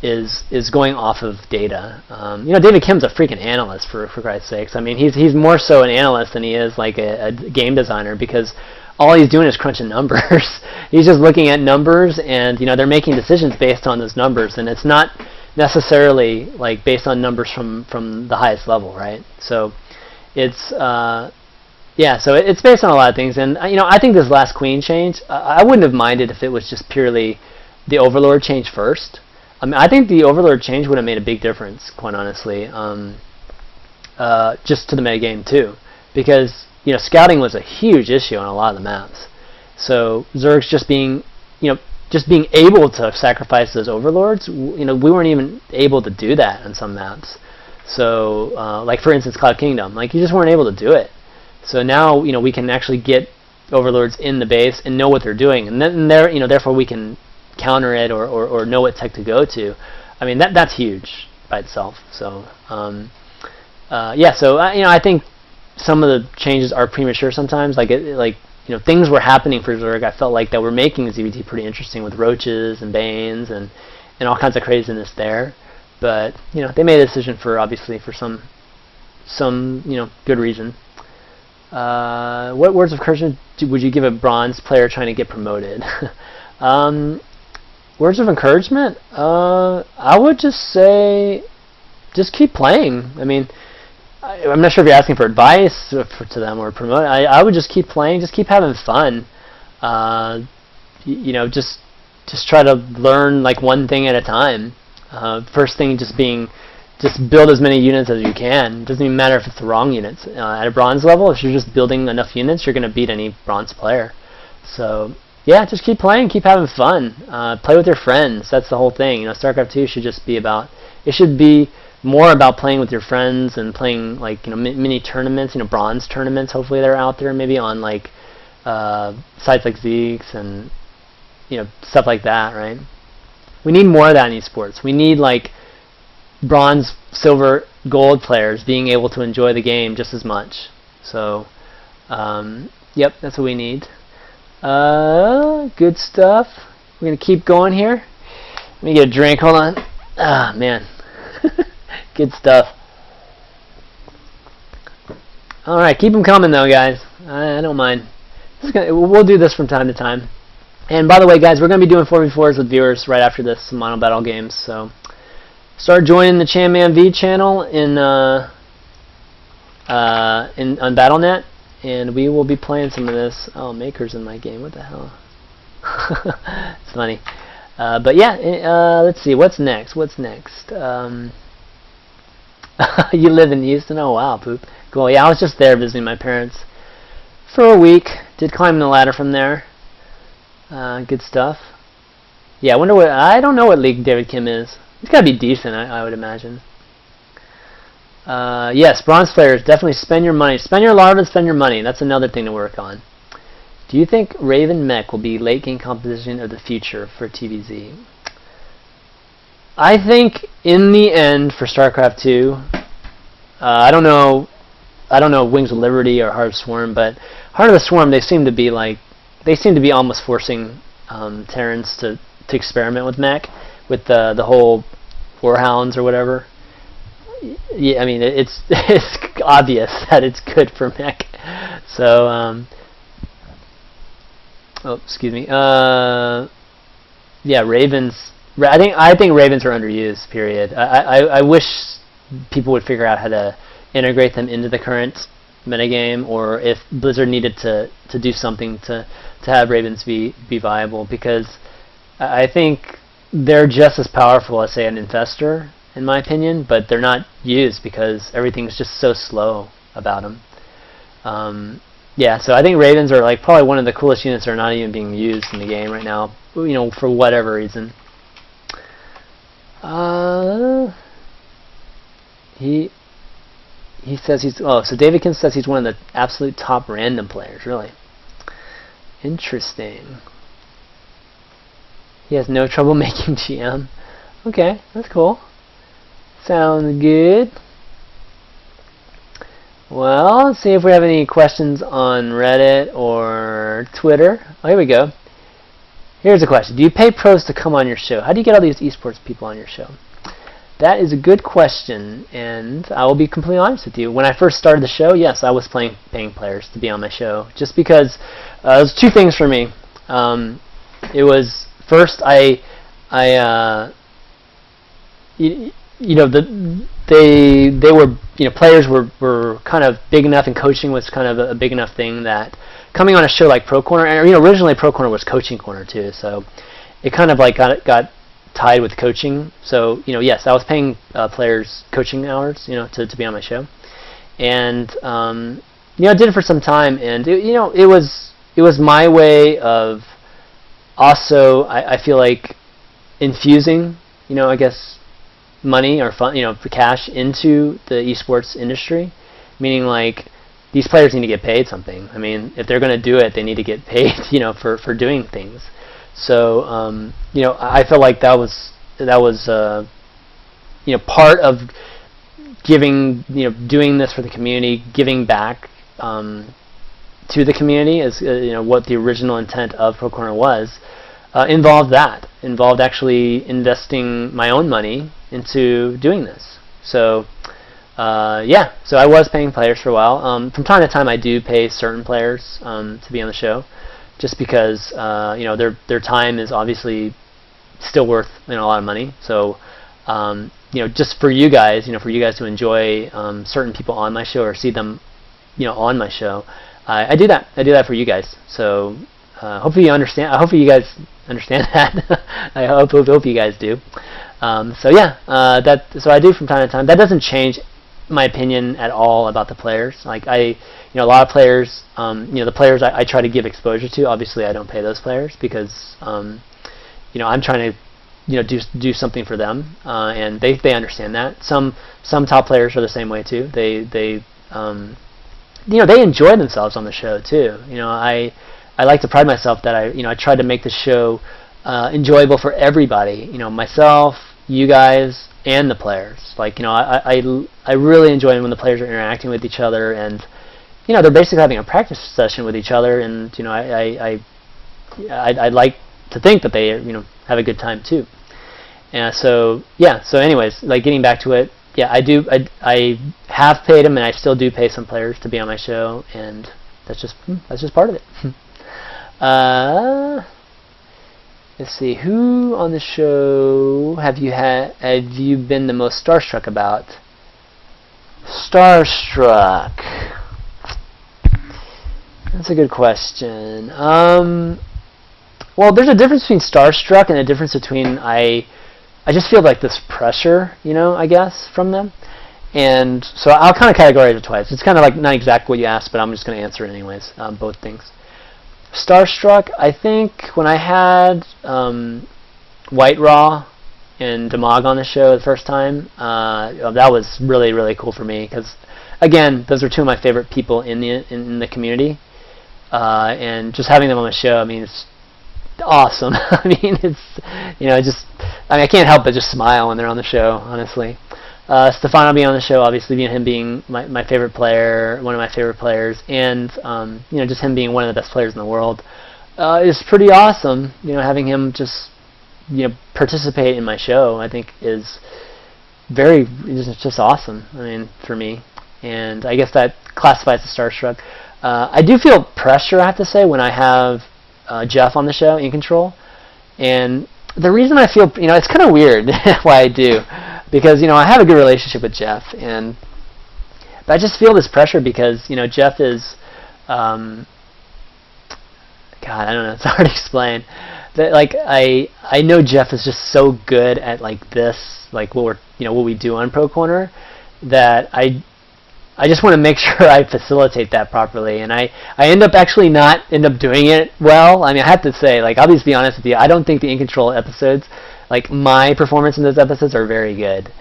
is going off of data. You know, David Kim's a freaking analyst, for Christ's sakes. I mean, he's more so an analyst than he is like a game designer, because all he's doing is crunching numbers. He's just looking at numbers, and you know, they're making decisions based on those numbers, and it's not necessarily like based on numbers from the highest level, right? So it's yeah, so it's based on a lot of things. And you know, I think this last Queen change, I wouldn't have minded if it was just purely the Overlord change first. I mean, I think the Overlord change would have made a big difference, quite honestly, just to the metagame too, because you know, scouting was a huge issue on a lot of the maps. So Zerg's just being able to sacrifice those Overlords, you know, we weren't even able to do that on some maps. So, like for instance, Cloud Kingdom, like you just weren't able to do it. So now, you know, we can actually get Overlords in the base and know what they're doing, and then you know, therefore we can counter it or know what tech to go to. I mean, that's huge by itself. So, yeah. So you know, I think some of the changes are premature sometimes. Like you know, things were happening for Zerg, I felt like, that were making ZVT pretty interesting, with roaches and banes and all kinds of craziness there. But you know, they made a decision obviously for some you know, good reason. What words of encouragement would you give a bronze player trying to get promoted? Words of encouragement? I would just say, just keep playing. I mean, I'm not sure if you're asking for advice to them or promote. I would just keep playing, just keep having fun. You know, just try to learn like one thing at a time. First thing just build as many units as you can. It doesn't even matter if it's the wrong units. At a bronze level, if you're just building enough units, you're going to beat any bronze player. So yeah, just keep playing, keep having fun. Play with your friends. That's the whole thing. You know, StarCraft 2 should just be about. It should be more about playing with your friends and playing like, you know, mini tournaments. You know, bronze tournaments. Hopefully they're out there, maybe on like sites like Zeeks and, you know, stuff like that. Right? We need more of that in esports. We need like bronze, silver, gold players being able to enjoy the game just as much. So, yep, that's what we need. Good stuff. We're gonna keep going here. Let me get a drink. Hold on. Ah, man. Good stuff. All right, keep them coming though, guys. I don't mind. We'll do this from time to time. And by the way, guys, we're gonna be doing 4v4s with viewers right after this, some mono battle games. So start joining the ChanmanV channel on BattleNet. And we will be playing some of this. Oh, Maker's in my game. What the hell? It's funny. But yeah, let's see. What's next? What's next? You live in Houston? Oh, wow, poop. Cool. Yeah, I was just there visiting my parents for a week. Did climb the ladder from there. Good stuff. Yeah, I don't know what league David Kim is. He's got to be decent, I would imagine. Yes, bronze players, definitely spend your money. Spend your larva and spend your money. That's another thing to work on. Do you think Raven Mech will be late game composition of the future for TVZ? I think in the end for StarCraft 2, I don't know Wings of Liberty or Heart of Swarm, but Heart of the Swarm they seem to be almost forcing Terrans to experiment with Mech, with the whole Warhounds or whatever. Yeah, I mean it's obvious that it's good for mech. So oh, excuse me. Yeah, Ravens. I think Ravens are underused. Period. I wish people would figure out how to integrate them into the current metagame, or if Blizzard needed to do something to have Ravens be viable, because I think they're just as powerful as, say, an Infestor, in my opinion, but they're not used because everything's just so slow about them. Yeah, so I think Ravens are like probably one of the coolest units that are not even being used in the game right now, you know, for whatever reason. He says so Davidkin says he's one of the absolute top random players, really. Interesting. He has no trouble making GM. Okay, that's cool. Sounds good. Well, let's see if we have any questions on Reddit or Twitter. Oh, here we go. Here's a question. Do you pay pros to come on your show? How do you get all these esports people on your show? That is a good question, and I will be completely honest with you. When I first started the show, yes, I was paying players to be on my show, just because there's two things for me. It was first, they were, players were kind of big enough, and coaching was kind of a big enough thing that coming on a show like Pro Corner, and originally Pro Corner was Coaching Corner too, so it kind of like got tied with coaching. So yes, I was paying players coaching hours, to be on my show, and I did it for some time, and it was my way of also I feel like infusing I guess money or fun cash into the esports industry, meaning like these players need to get paid something. I mean, if they're going to do it, they need to get paid for doing things. So I felt like that was part of giving, doing this for the community, giving back to the community, is what the original intent of Pro Corner was. Involved actually investing my own money into doing this. So yeah, so I was paying players for a while. From time to time I do pay certain players to be on the show, just because their time is obviously still worth a lot of money. So just for you guys, for you guys to enjoy certain people on my show or see them on my show, I do that. I do that for you guys. So hopefully you understand. Hopefully you guys understand that. I hope you guys do. So yeah, so I do from time to time. That doesn't change my opinion at all about the players. Like a lot of players, the players I try to give exposure to. Obviously, I don't pay those players because I'm trying to do something for them, and they understand that. Some top players are the same way too. They enjoy themselves on the show too. I like to pride myself that I try to make the show enjoyable for everybody. Myself, you guys, and the players. Like I really enjoy when the players are interacting with each other, and they're basically having a practice session with each other, and I'd like to think that they have a good time too. And so yeah. So anyways, like getting back to it. Yeah, I have paid them, and I still do pay some players to be on my show, and that's just part of it. Let's see, who on the show have you been the most starstruck about? Starstruck. That's a good question. Well, there's a difference between starstruck and a difference between I just feel like this pressure, I guess, from them. And so I'll kind of categorize it twice. It's kind of like not exactly what you asked, but I'm just going to answer it anyways, both things. Starstruck, I think when I had White Raw and Demog on the show the first time, that was really, really cool for me because, again, those are two of my favorite people in the community. And just having them on the show, I mean, it's awesome. I mean, it's, I can't help but just smile when they're on the show, honestly. Stefano being on the show, obviously him being my favorite player, one of my favorite players, and just him being one of the best players in the world is pretty awesome. Having him just participate in my show, I think is just awesome. I mean, for me, and I guess that classifies as starstruck. I do feel pressure, I have to say, when I have Jeff on the show in control, and the reason I feel, it's kind of weird why I do. Because I have a good relationship with Jeff, but I just feel this pressure because Jeff is, God, I don't know, it's hard to explain. That like I know Jeff is just so good at like this, like what we do on Pro Corner, that I just want to make sure I facilitate that properly, and I end up doing it well. I mean, I have to say, like, I'll just be honest with you, I don't think the In Control episodes, like my performance in those episodes, are very good,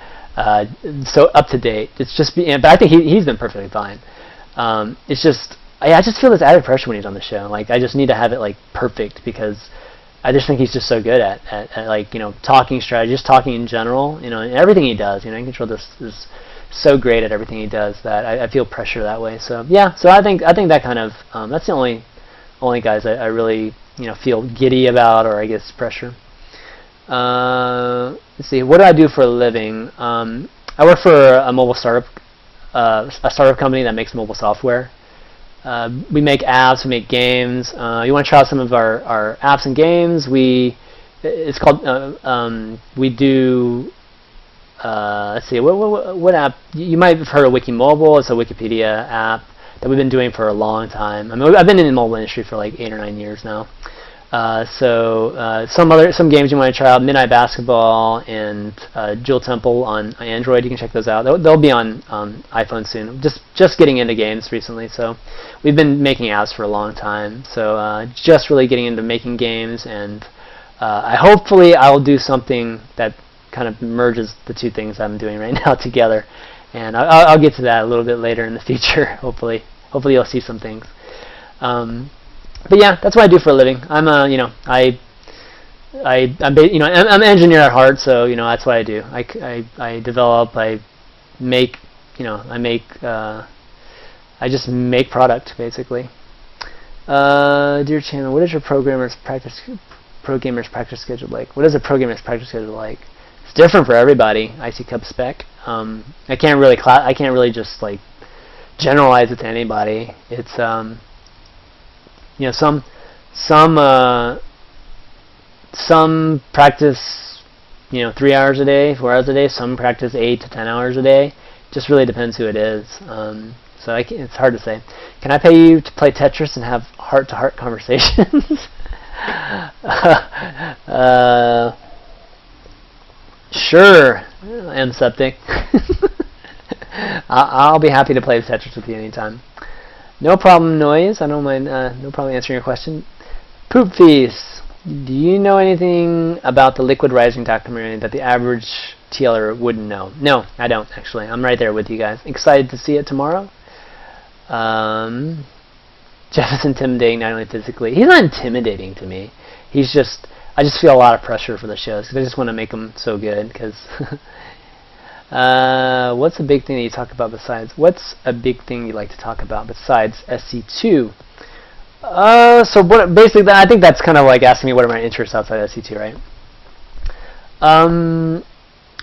so up to date. It's just, but I think he's been perfectly fine. It's just I just feel this added pressure when he's on the show. Like I just need to have it like perfect because I just think he's just so good at like talking strategy, just talking in general, and everything he does. In Control is so great at everything he does that I feel pressure that way. So yeah, so I think that kind of that's the only guys I really feel giddy about, or I guess pressure. Let's see, what do I do for a living? I work for a mobile startup, a startup company that makes mobile software. We make apps, we make games. You want to try out some of our apps and games? It's called we do. Let's see, what app? You might have heard of Wikimobile. It's a Wikipedia app that we've been doing for a long time. I mean, I've been in the mobile industry for like 8 or 9 years now. Some games you want to try out: Midnight Basketball and Jewel Temple on Android. You can check those out. They'll be on iPhone soon. Just getting into games recently, so we've been making apps for a long time. So just really getting into making games, and hopefully I'll do something that kind of merges the two things I'm doing right now together, and I'll get to that a little bit later in the future. Hopefully you'll see some things. But yeah, that's what I do for a living. I'm I'm an engineer at heart, so that's what I do. I develop, I make, I just make product basically. Dear channel, what is your pro gamers practice schedule like? What is a pro gamer's practice schedule like? It's different for everybody. IC Cup Spec. I can't really just like generalize it to anybody. It's some some practice, 3 hours a day, 4 hours a day. Some practice 8 to 10 hours a day. Just really depends who it is. So it's hard to say. Can I pay you to play Tetris and have heart-to-heart conversations? Sure, M. Septic. I'll be happy to play Tetris with you anytime. No problem, Noise. I don't mind. No problem answering your question. Poop Feast. Do you know anything about the Liquid Rising documentary that the average TLer wouldn't know? No, I don't, actually. I'm right there with you guys. Excited to see it tomorrow. Jeff is intimidating, not only physically. He's not intimidating to me. I just feel a lot of pressure for the shows because I just want to make them so good. Because what's a big thing that you talk about besides? What's a big thing you like to talk about besides SC2? So what? Basically, I think that's kind of like asking me what are my interests outside SC2, right?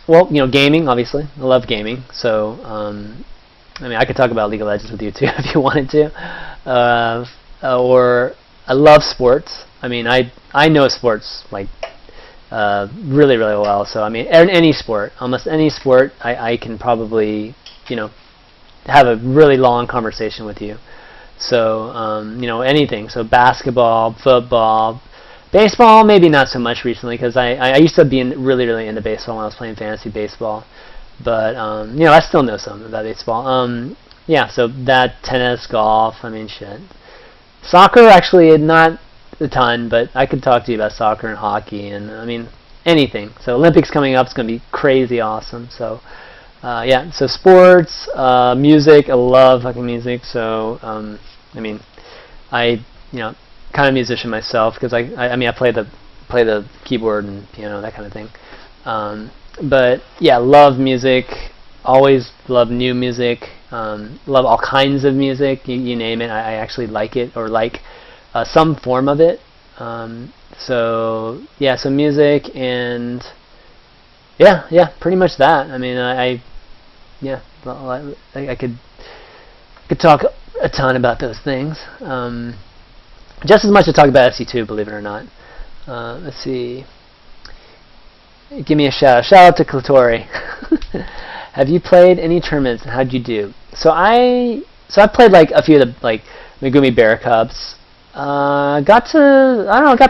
Well, gaming, obviously. I love gaming. So, I mean, I could talk about League of Legends with you too if you wanted to. Or I love sports. I mean, I know sports like really, really well. So, I mean, any sport, almost any sport, I can probably, have a really long conversation with you. So, anything. So, basketball, football, baseball, maybe not so much recently because I used to be really, really into baseball when I was playing fantasy baseball. But, I still know something about baseball. Yeah, so that, tennis, golf, I mean, shit. Soccer, actually, not a ton, but I could talk to you about soccer and hockey and, I mean, anything. So Olympics coming up is going to be crazy awesome. So, yeah, so sports, music, I love fucking music. So, I mean, kind of musician myself because I mean, I play the keyboard and piano, that kind of thing. But yeah, love music. Always love new music. Love all kinds of music. You name it, I actually like it or like some form of it. So yeah, so music and yeah, pretty much that. I mean, I could talk a ton about those things. Just as much to talk about SC2, believe it or not. Let's see. Give me a shout out. Shout out to Klatori. Have you played any tournaments and how'd you do? So I played like a few of the like Megumi Bear Cups. Got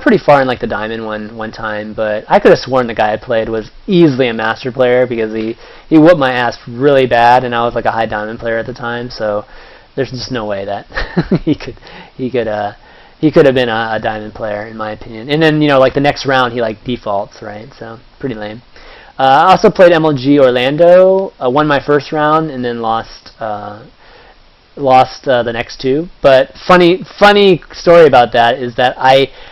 pretty far in like the Diamond one time, but I could have sworn the guy I played was easily a master player because he whooped my ass really bad and I was like a high Diamond player at the time, so there's just no way that he could have been a Diamond player in my opinion. And then like the next round he like defaults, right? So pretty lame. I also played MLG Orlando, won my first round and then lost the next two. But funny story about that is that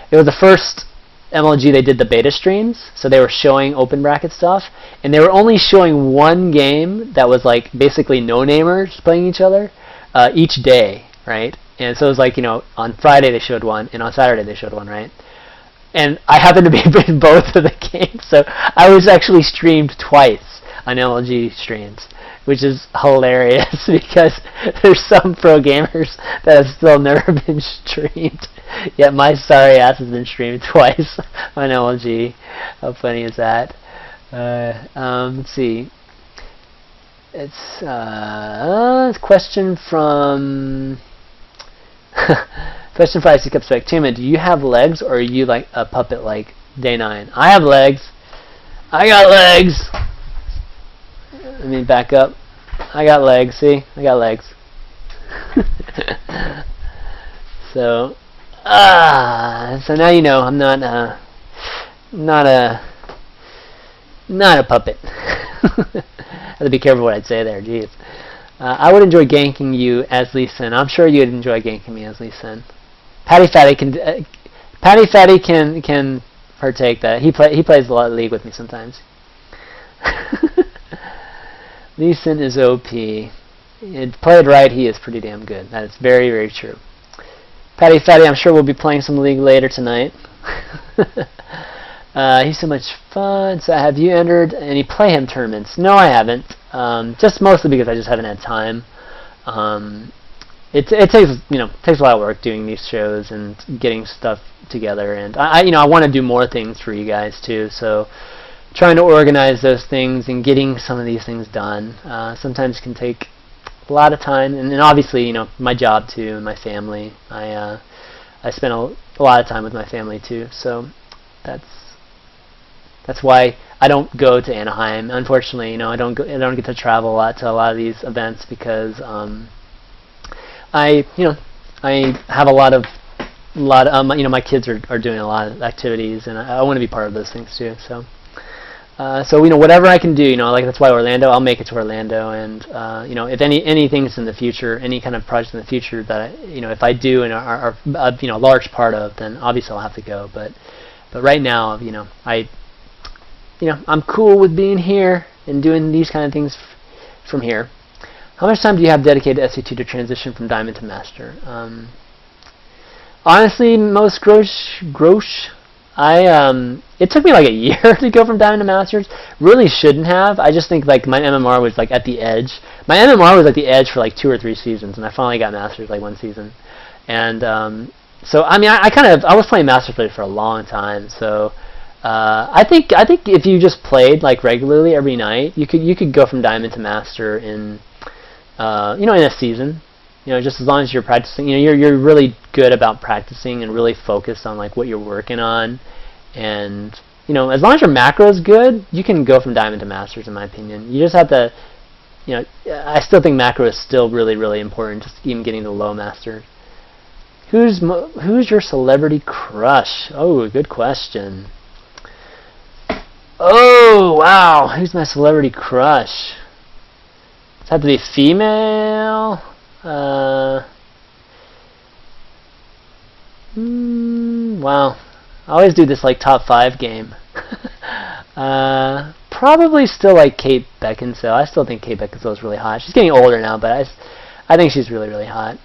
it was the first MLG they did the beta streams, so they were showing open bracket stuff, and they were only showing one game that was like basically no-namers playing each other each day, right? And so it was like, on Friday they showed one, and on Saturday they showed one, right? And I happened to be in both of the games, so I was actually streamed twice on LG streams, which is hilarious because there's some pro gamers that have still never been streamed, yet my sorry ass has been streamed twice on LG. How funny is that? Let's see. It's a question from question 5 C Cup Spec. Chanman, do you have legs or are you like a puppet like Day 9? I have legs. I got legs. Let me back up. I got legs. See, I got legs. So now you know I'm not a puppet. I have to be careful what I'd say there. Jeez. I would enjoy ganking you as Lee Sin. I'm sure you'd enjoy ganking me as Lee Sin. Patty Fatty can partake that. He plays a lot of League with me sometimes. Lee Sin is OP. Played right, he is pretty damn good. That is very, very true. Patty Fatty, I'm sure we'll be playing some League later tonight. He's so much fun. So have you entered any Play Him tournaments? No, I haven't. Just mostly because I just haven't had time. it takes takes a lot of work doing these shows and getting stuff together, and I want to do more things for you guys too. So trying to organize those things and getting some of these things done sometimes can take a lot of time, and then obviously my job too and my family. I spend a lot of time with my family too, so that's why I don't go to Anaheim. Unfortunately, I don't get to travel a lot to a lot of these events because I have a lot of my kids are doing a lot of activities, and I want to be part of those things too. So whatever I can do, like that's why Orlando, I'll make it to Orlando, and if anything's in the future, any kind of project in the future that if I do and are a large part of, then obviously I'll have to go. But right now, I'm cool with being here and doing these kind of things from here. How much time do you have dedicated to SC2 to transition from Diamond to Master? Honestly, most grosh. It took me like a year to go from Diamond to Masters. Really shouldn't have. I just think like my MMR was like at the edge. My MMR was at the edge for like 2 or 3 seasons, and I finally got Masters like 1 season. And so I mean, I was playing Master Play for a long time. So I think if you just played like regularly every night, you could go from Diamond to Master in in a season. Just as long as you're practicing, you're really good about practicing and really focused on like what you're working on, and as long as your macro is good, you can go from Diamond to Masters. In my opinion, you just have to, I still think macro is still really, really important, just even getting to low Master. Who's your celebrity crush? Oh, good question. Oh wow, who's my celebrity crush? Does it have to be female? Wow. I always do this like top 5 game. Probably still like Kate Beckinsale. I still think Kate Beckinsale is really hot. She's getting older now, but I think she's really, really hot.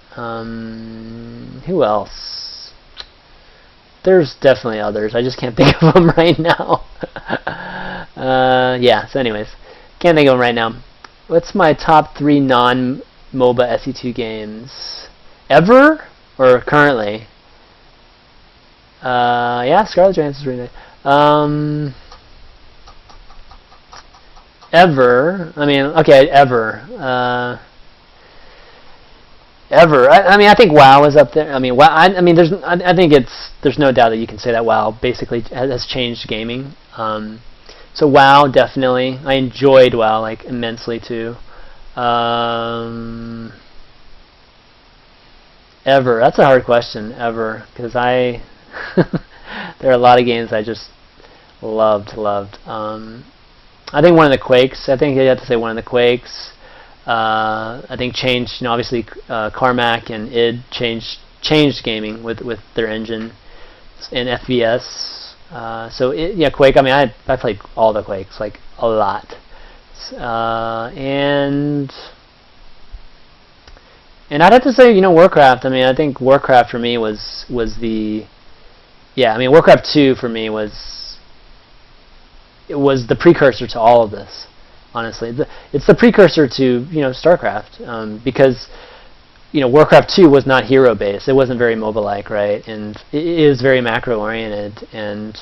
Who else? There's definitely others. I just can't think of them right now. Yeah, so anyways. Can't think of them right now. What's my top 3 non-MOBA SE2 games? Ever? Or currently? Yeah, Scarlett Johansson's really nice. Ever? I mean, okay, ever. Ever? I mean, I think WoW is up there. I mean, WoW. I mean, I think there's no doubt that you can say that WoW basically has changed gaming. So WoW definitely. I enjoyed WoW like immensely too. Ever? That's a hard question. Ever? Because there are a lot of games I just loved. I think one of the Quakes. I think you have to say one of the Quakes. I think changed. Obviously, Carmack and id changed gaming with their engine and FPS. So yeah, Quake. I mean, I played all the Quakes, like a lot. And I'd have to say, Warcraft. I mean, I think Warcraft for me was the, yeah. I mean, Warcraft 2 for me was the precursor to all of this. Honestly, it's the precursor to StarCraft, because Warcraft 2 was not hero based. It wasn't very MOBA-like, right? And it is very macro oriented. And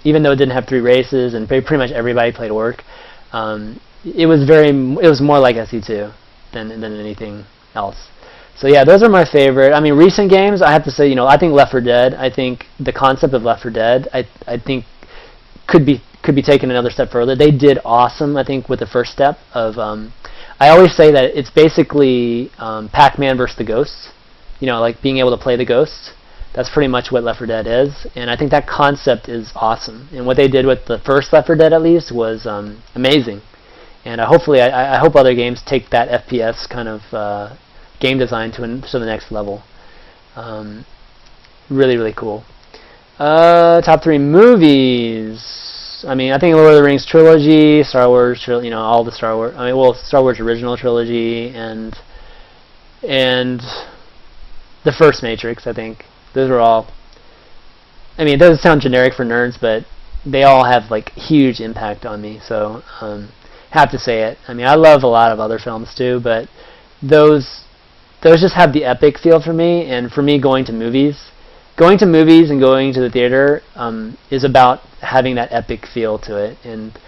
even though it didn't have 3 races and pretty much everybody played Orc, it was more like SE2 than anything else. So yeah, those are my favorite. I mean, recent games, I have to say, I think Left 4 Dead. I think the concept of Left 4 Dead, I think could be taken another step further. They did awesome, I think, with the first step of. I always say that it's basically Pac-Man versus the ghosts. Like being able to play the ghosts. That's pretty much what Left 4 Dead is, and I think that concept is awesome. And what they did with the first Left 4 Dead, at least, was amazing. And hopefully, I hope other games take that FPS kind of game design to the next level. Really, really cool. Top 3 movies. I mean, I think Lord of the Rings trilogy, Star Wars, all the Star Wars. I mean, well, Star Wars original trilogy and the first Matrix. I think those are all. I mean, it doesn't sound generic for nerds, but they all have like huge impact on me. So have to say it. I mean, I love a lot of other films too, but those those just have the epic feel for me. And for me, going to movies and going to the theater is about having that epic feel to it. And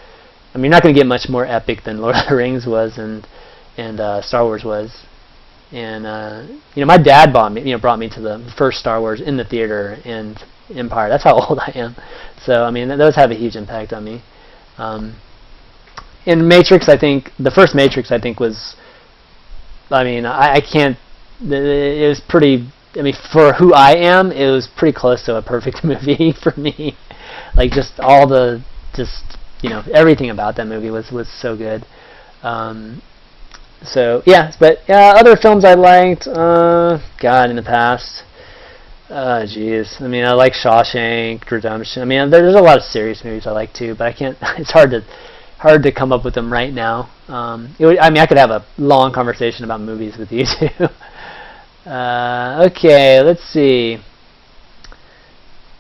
I mean, you're not going to get much more epic than Lord of the Rings was and Star Wars was. And my dad brought me to the first Star Wars in the theater and Empire. That's how old I am. So I mean, those have a huge impact on me. In Matrix, I think the first Matrix, was. I mean, I can't. It was pretty. I mean, for who I am, it was pretty close to a perfect movie for me. Like just all the everything about that movie was so good. So yeah, but other films I liked. God, in the past. Jeez. I mean, I like Shawshank Redemption. I mean, there's a lot of serious movies I like too, but I can't. It's hard to come up with them right now. I could have a long conversation about movies with you too. Okay, let's see.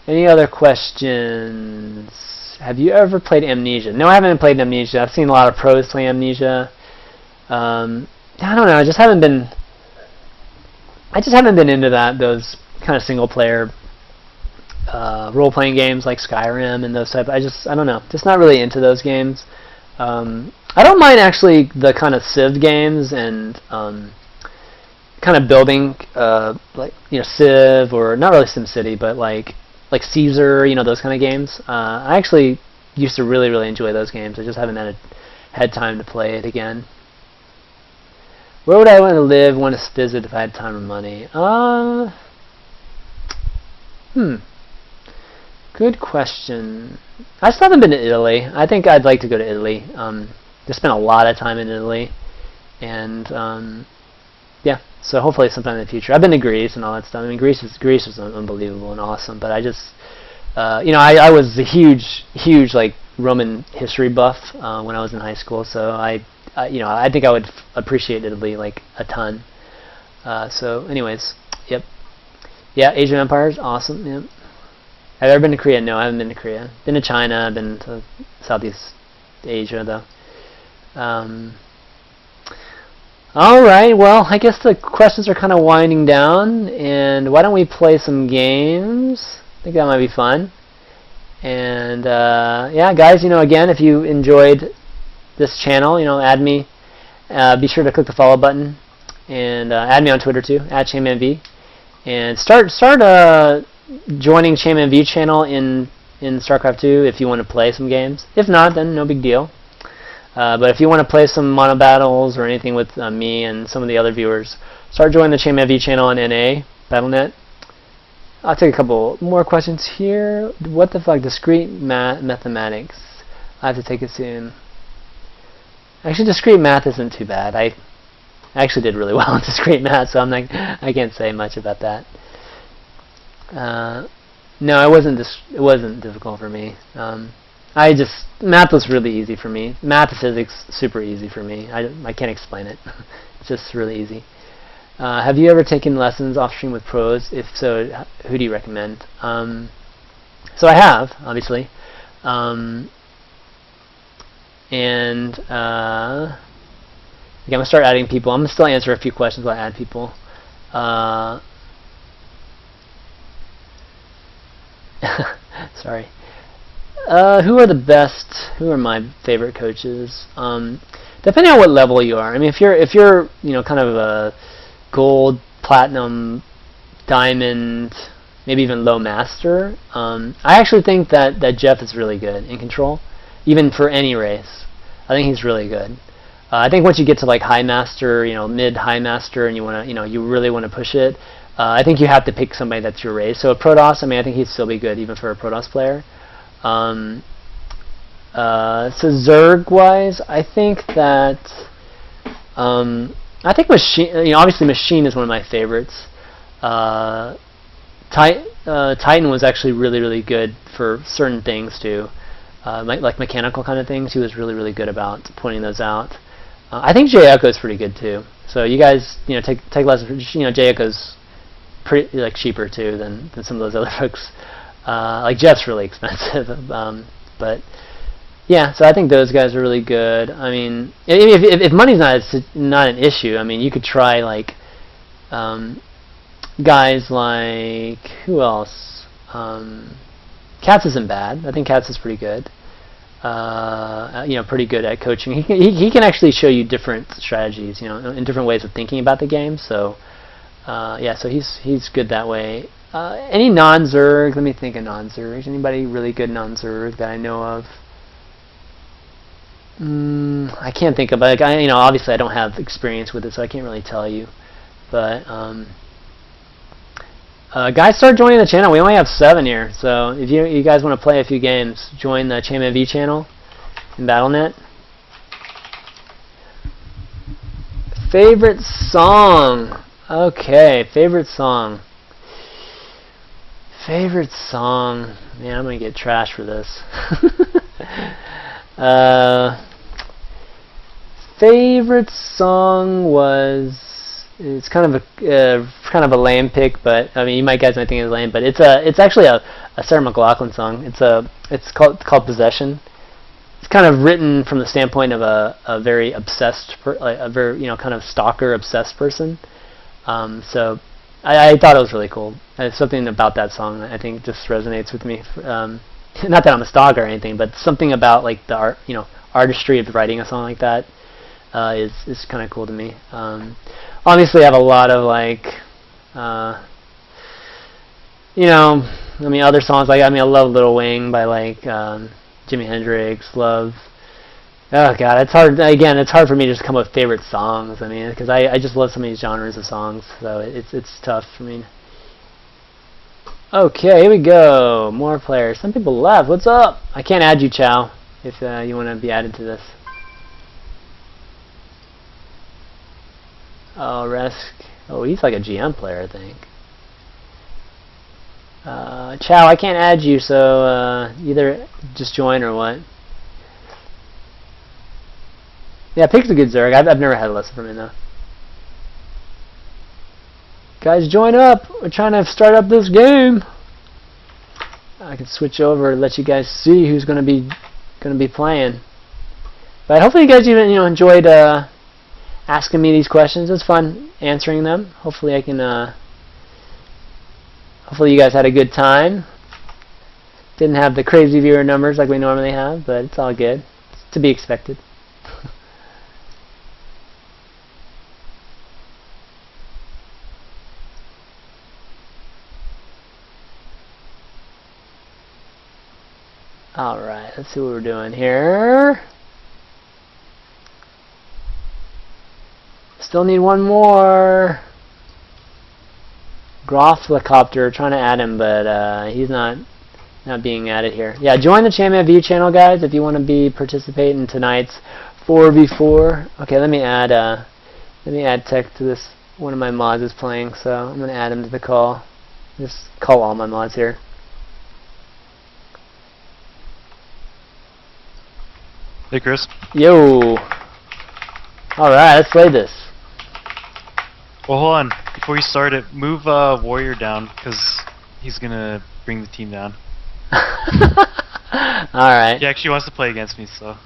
Any other questions? Have you ever played Amnesia? No, I haven't played Amnesia. I've seen a lot of pros play Amnesia. I don't know. I just haven't been into those kind of single player role-playing games like Skyrim and those type. I don't know. Just not really into those games. I don't mind actually the kind of Civ games and kind of building like Civ, or not really SimCity, but like Caesar, those kind of games. I actually used to really enjoy those games. I just haven't had time to play it again. Where would I want to live, want to visit if I had time and money? Good question. I still haven't been to Italy. I think I'd like to go to Italy. Just spent a lot of time in Italy, and yeah. So hopefully sometime in the future. I've been to Greece and all that stuff. I mean, Greece is unbelievable and awesome. But I just, I was a huge like Roman history buff when I was in high school. So I think I would appreciate Italy like a ton. So anyways, yep. Yeah, Age of Empires, awesome. Yep. Have you ever been to Korea? No, I haven't been to Korea. Been to China. I've been to Southeast Asia, though. All right. Well, I guess the questions are kind of winding down, and why don't we play some games? I think that might be fun. And yeah, guys, again, if you enjoyed this channel, add me. Be sure to click the follow button, and add me on Twitter too, @ChanmanV, and start joining ChanmanV channel in StarCraft 2 if you want to play some games. If not, then no big deal. But if you want to play some mono battles or anything with me and some of the other viewers, start joining the ChanmanV channel on NA, Battle.net. I'll take a couple more questions here. What the fuck? Discrete mathematics. I have to take it soon. Actually, discrete math isn't too bad. I actually did really well in discrete math, so I can't say much about that. No, it wasn't difficult for me. Math was really easy for me. Math and physics, super easy for me. I can't explain it. It's just really easy. Have you ever taken lessons off stream with pros? If so, who do you recommend? So I have, obviously. And I'm going to start adding people. I'm going to still answer a few questions while I add people. Sorry. Who are the best? Who are my favorite coaches? Depending on what level you are. I mean, if you're kind of a gold, platinum, diamond, maybe even low master, I actually think that Jeff is really good in control, even for any race. I think he's really good. I think once you get to like high master, mid high master, and you really want to push it, I think you have to pick somebody that's your race. So a Protoss, I think he'd still be good even for a Protoss player. So Zerg wise, I think that Machine. Obviously Machine is one of my favorites. Titan was actually really good for certain things too, like mechanical kind of things. He was really good about pointing those out. I think Jay Echo is pretty good too. So you guys, take lessons. Jay Echo's pretty cheaper too than some of those other folks. Like Jeff's really expensive, but yeah. So I think those guys are really good. I mean, if money's not an issue, I mean, you could try like guys like, who else? Katz isn't bad. I think Katz is pretty good. Pretty good at coaching. He can actually show you different strategies, and different ways of thinking about the game. So, so he's good that way. Any non-Zerg? Let me think of non-Zergs. Anybody really good non-Zerg that I know of? I can't think of it. Obviously I don't have experience with it, so I can't really tell you. But guys, start joining the channel. We only have 7 here, so if you guys want to play a few games, join the ChanmanV channel in Battle.net. Favorite song? Okay, favorite song. Favorite song? Man, I'm gonna get trash for this. Favorite song was. It's kind of a lame pick, but I mean, you guys might think it's lame, but it's actually a Sarah McLachlan song. It's called Possession. It's kind of written from the standpoint of a very obsessed, a very kind of stalker obsessed person. So I thought it was really cool. Something about that song I think just resonates with me. Not that I'm a stalker or anything, but something about like the art, artistry of writing a song like that is kind of cool to me. Obviously, I have a lot of like, other songs like I love Little Wing by like Jimi Hendrix. Oh God, it's hard. Again, it's hard for me to just come up with favorite songs. Because I just love so many genres of songs, so it's tough for me. Okay, here we go. More players. Some people left. What's up? I can't add you, Chow, if you want to be added to this. Oh, Resk. Oh, he's like a GM player, I think. Chow, I can't add you, so either just join or what. Yeah, Pick's a good Zerg. I've never had a lesson from him, though. Guys, join up. We're trying to start up this game. I can switch over and let you guys see who's going to be playing. But hopefully you guys even enjoyed asking me these questions. It was fun answering them. Hopefully I can. Hopefully you guys had a good time. Didn't have the crazy viewer numbers like we normally have, but it's all good. It's to be expected. Alright, let's see what we're doing here. Still need one more. Groff Helicopter, trying to add him, but he's not being added here. Yeah, join the ChanmanV channel, guys, if you want to be participating in tonight's 4v4. Okay, let me add Tech to this. One of my mods is playing, so I'm gonna add him to the call. Just call all my mods here. Hey, Chris. Yo. Alright, let's play this. Well, hold on. Before you start it, move Warrior down, because he's going to bring the team down. Alright. He actually wants to play against me, so.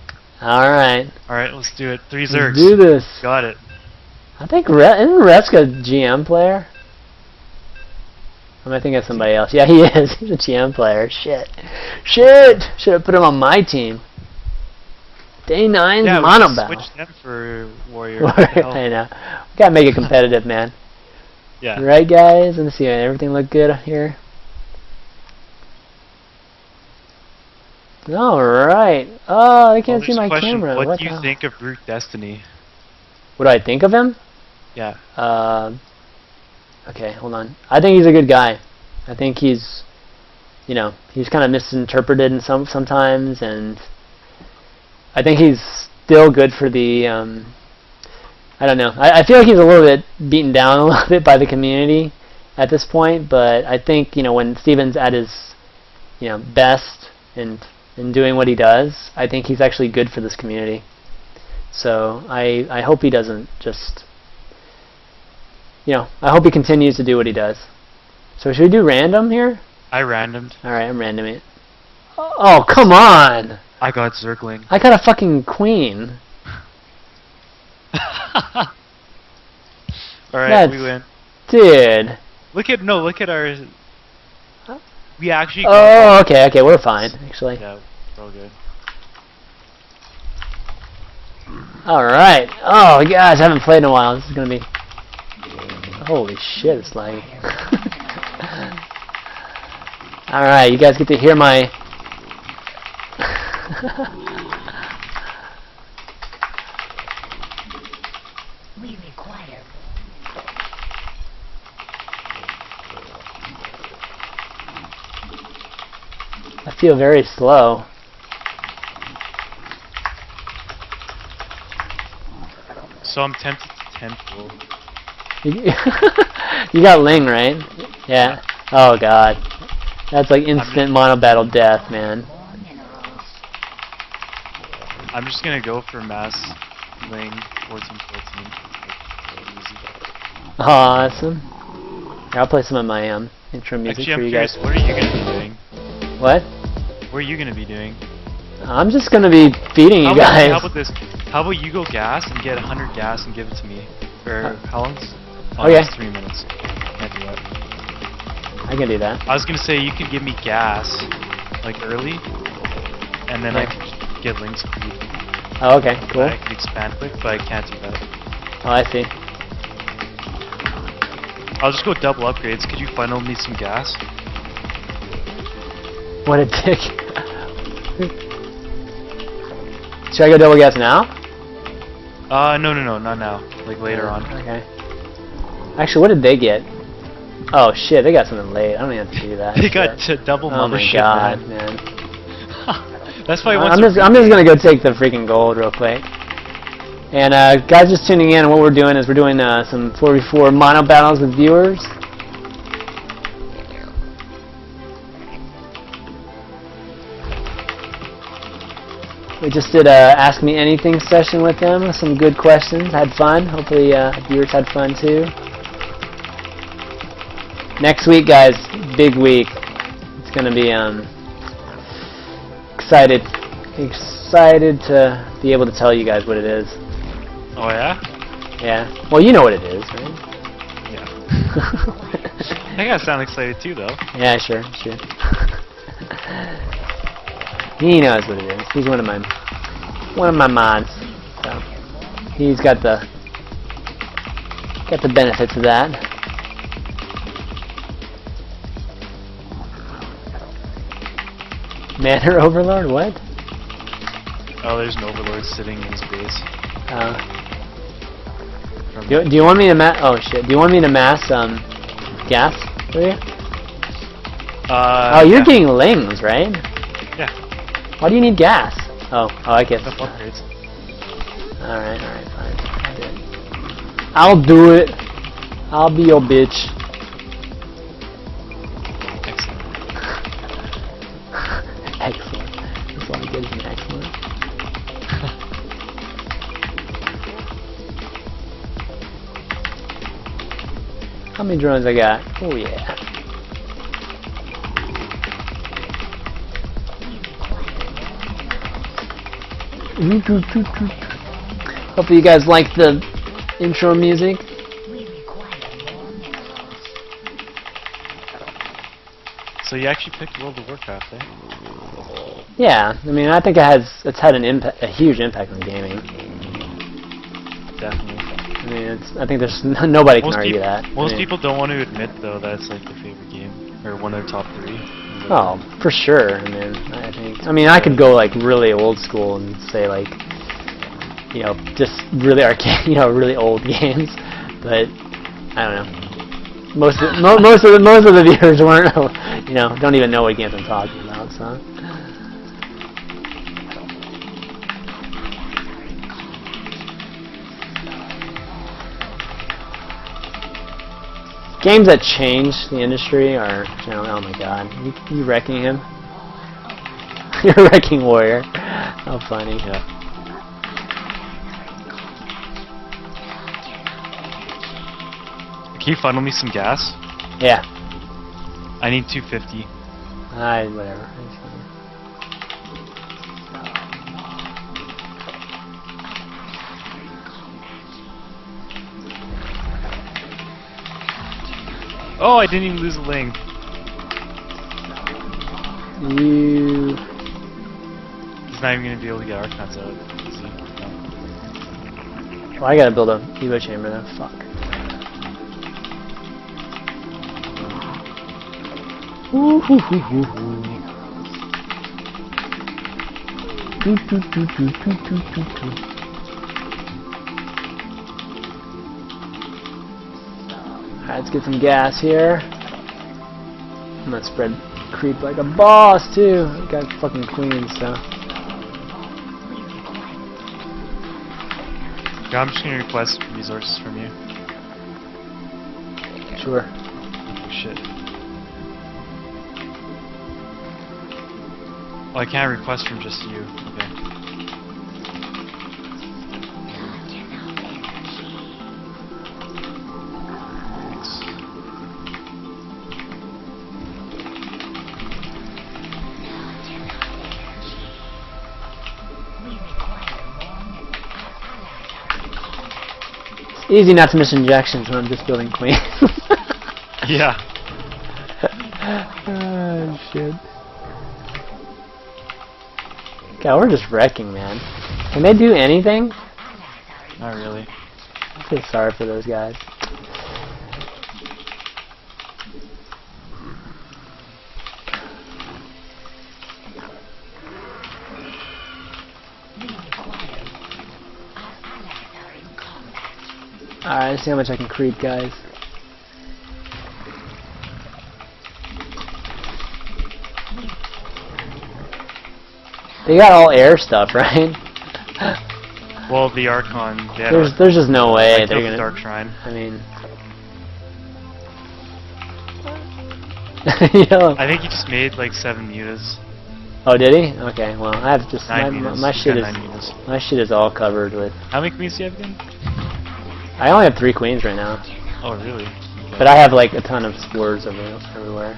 Alright. Alright, let's do it. 3 Zergs. Let's do this. Got it. I think isn't Resk a GM player? I think it's somebody else. Yeah, he is. He's a GM player. Shit. Should have put him on my team. Day 9's Mono Battle. Switch them for Warrior. I know. We gotta make it competitive, man. Yeah. Right, guys? Let me see. Everything look good here? Alright. Oh, I can't see my camera. What do you think of Brute Destiny? What do I think of him? Yeah. Okay, hold on. I think he's a good guy. I think he's, he's kind of misinterpreted in sometimes, and I think he's still good for the, I don't know. I feel like he's a little bit beaten down a little bit by the community at this point, but I think, when Steven's at his, best and doing what he does, I think he's actually good for this community. So I hope he doesn't just, I hope he continues to do what he does. So should we do random here? I randomed. Alright, I'm randoming it. Oh, come on! I got Zergling. I got a fucking queen. Alright, we win. Dude. Look at our. We actually. Oh, okay, okay, we're fine, actually. Yeah, we're all good. Alright. Oh, gosh, I haven't played in a while. This is gonna be... Holy shit, it's lagging. Alright, you guys get to hear my... We require. I feel very slow. So I'm tempted to temple. You got Ling, right? Yeah. Oh god. That's like instant mono battle death, man. I'm just gonna go for mass Ling 14-14. Awesome. Here, I'll play some of my intro music Actually, for I'm you curious, guys. what are you gonna be doing? What? What are you gonna be doing? I'm just gonna be feeding you guys. How about this? How about you go gas and get 100 gas and give it to me? Or how long's? Oh, okay. it's 3 minutes. Can't do that. I can do that. I was gonna say you could give me gas, like early, and then I Yeah. could get Link speed. Oh, okay, cool. I could expand quick, but I can't do that. Oh, I see. I'll just go double upgrades. Could you funnel me some gas? What a dick. Should I go double gas now? No, not now. Like later on. Okay. Actually, what did they get? Oh shit, they got something late. I don't even have to do that. They got shit. double Oh my mothership, god, man. man. That's why I want I'm just gonna go take the freaking gold real quick. And guys, just tuning in. What we're doing is we're doing some 4v4 mono battles with viewers. We just did a Ask Me Anything session with them. Some good questions. Had fun. Hopefully viewers had fun too. Next week, guys, big week. It's gonna be excited to be able to tell you guys what it is. Oh yeah? Yeah. Well, you know what it is, right? Yeah. I gotta sound excited too, though. Yeah, sure. He knows what it is. He's one of my mods. So he's got the benefits of that. Manor Overlord? What? Oh, there's an overlord sitting in his base. Do you want me to oh shit. Do you want me to mass gas for you? Oh, you're yeah. getting lings, right? Yeah. Why do you need gas? Oh, I guess. The upgrades. Alright, fine. I'll do it. I'll be your bitch. Excellent. Excellent. That's all I get is an excellent. How many drones I got? Oh yeah. Hopefully you guys like the intro music. So you actually picked World of Warcraft, eh? Yeah, I mean I think it's had an impact, a huge impact on gaming. Definitely. I mean, I think there's nobody can argue that. Most people don't want to admit though that it's like their favorite game or one of their top 3. Oh, for sure. I mean, I could go like really old school and say like, you know, just really arcade, you know, really old games. But I don't know. Most of the viewers weren't, you know, don't even know what games I'm talking about. So. Games that change the industry are, you know, oh my god, you wrecking him? You're wrecking Warrior. How funny. Yeah. Can you funnel me some gas? Yeah. I need 250. Whatever. Oh, I didn't even lose a link. You. He's not even gonna be able to get Archons out. Is he? No. Oh, I gotta build a Evo chamber then. Fuck. Ooh, hoo, hoo, hoo, hoo. Doo, doo, doo, doo, doo, doo, doo, doo. Alright, let's get some gas here. I'm gonna spread creep like a boss too. I got fucking queen stuff. Yeah, I'm just gonna request resources from you. Sure. Oh shit. Oh, I can't request from just you. Okay. Thanks. It's easy not to miss injections when I'm just building queen. Yeah. Oh shit. God, we're just wrecking, man. Can they do anything? Not really. I feel sorry for those guys. Alright, let's see how much I can creep, guys. They got all air stuff, right? Well, the Archon. They had There's just no way I they're killed the gonna. Dark Shrine. I mean, yo. I think he just made like 7 mutas. Oh, did he? Okay, well, I have just 9 mutas. my He's shit got is 9 mutas. my shit is all covered with. How many queens do you have again? I only have 3 queens right now, Oh, really? Okay. but I have like a ton of spores everywhere.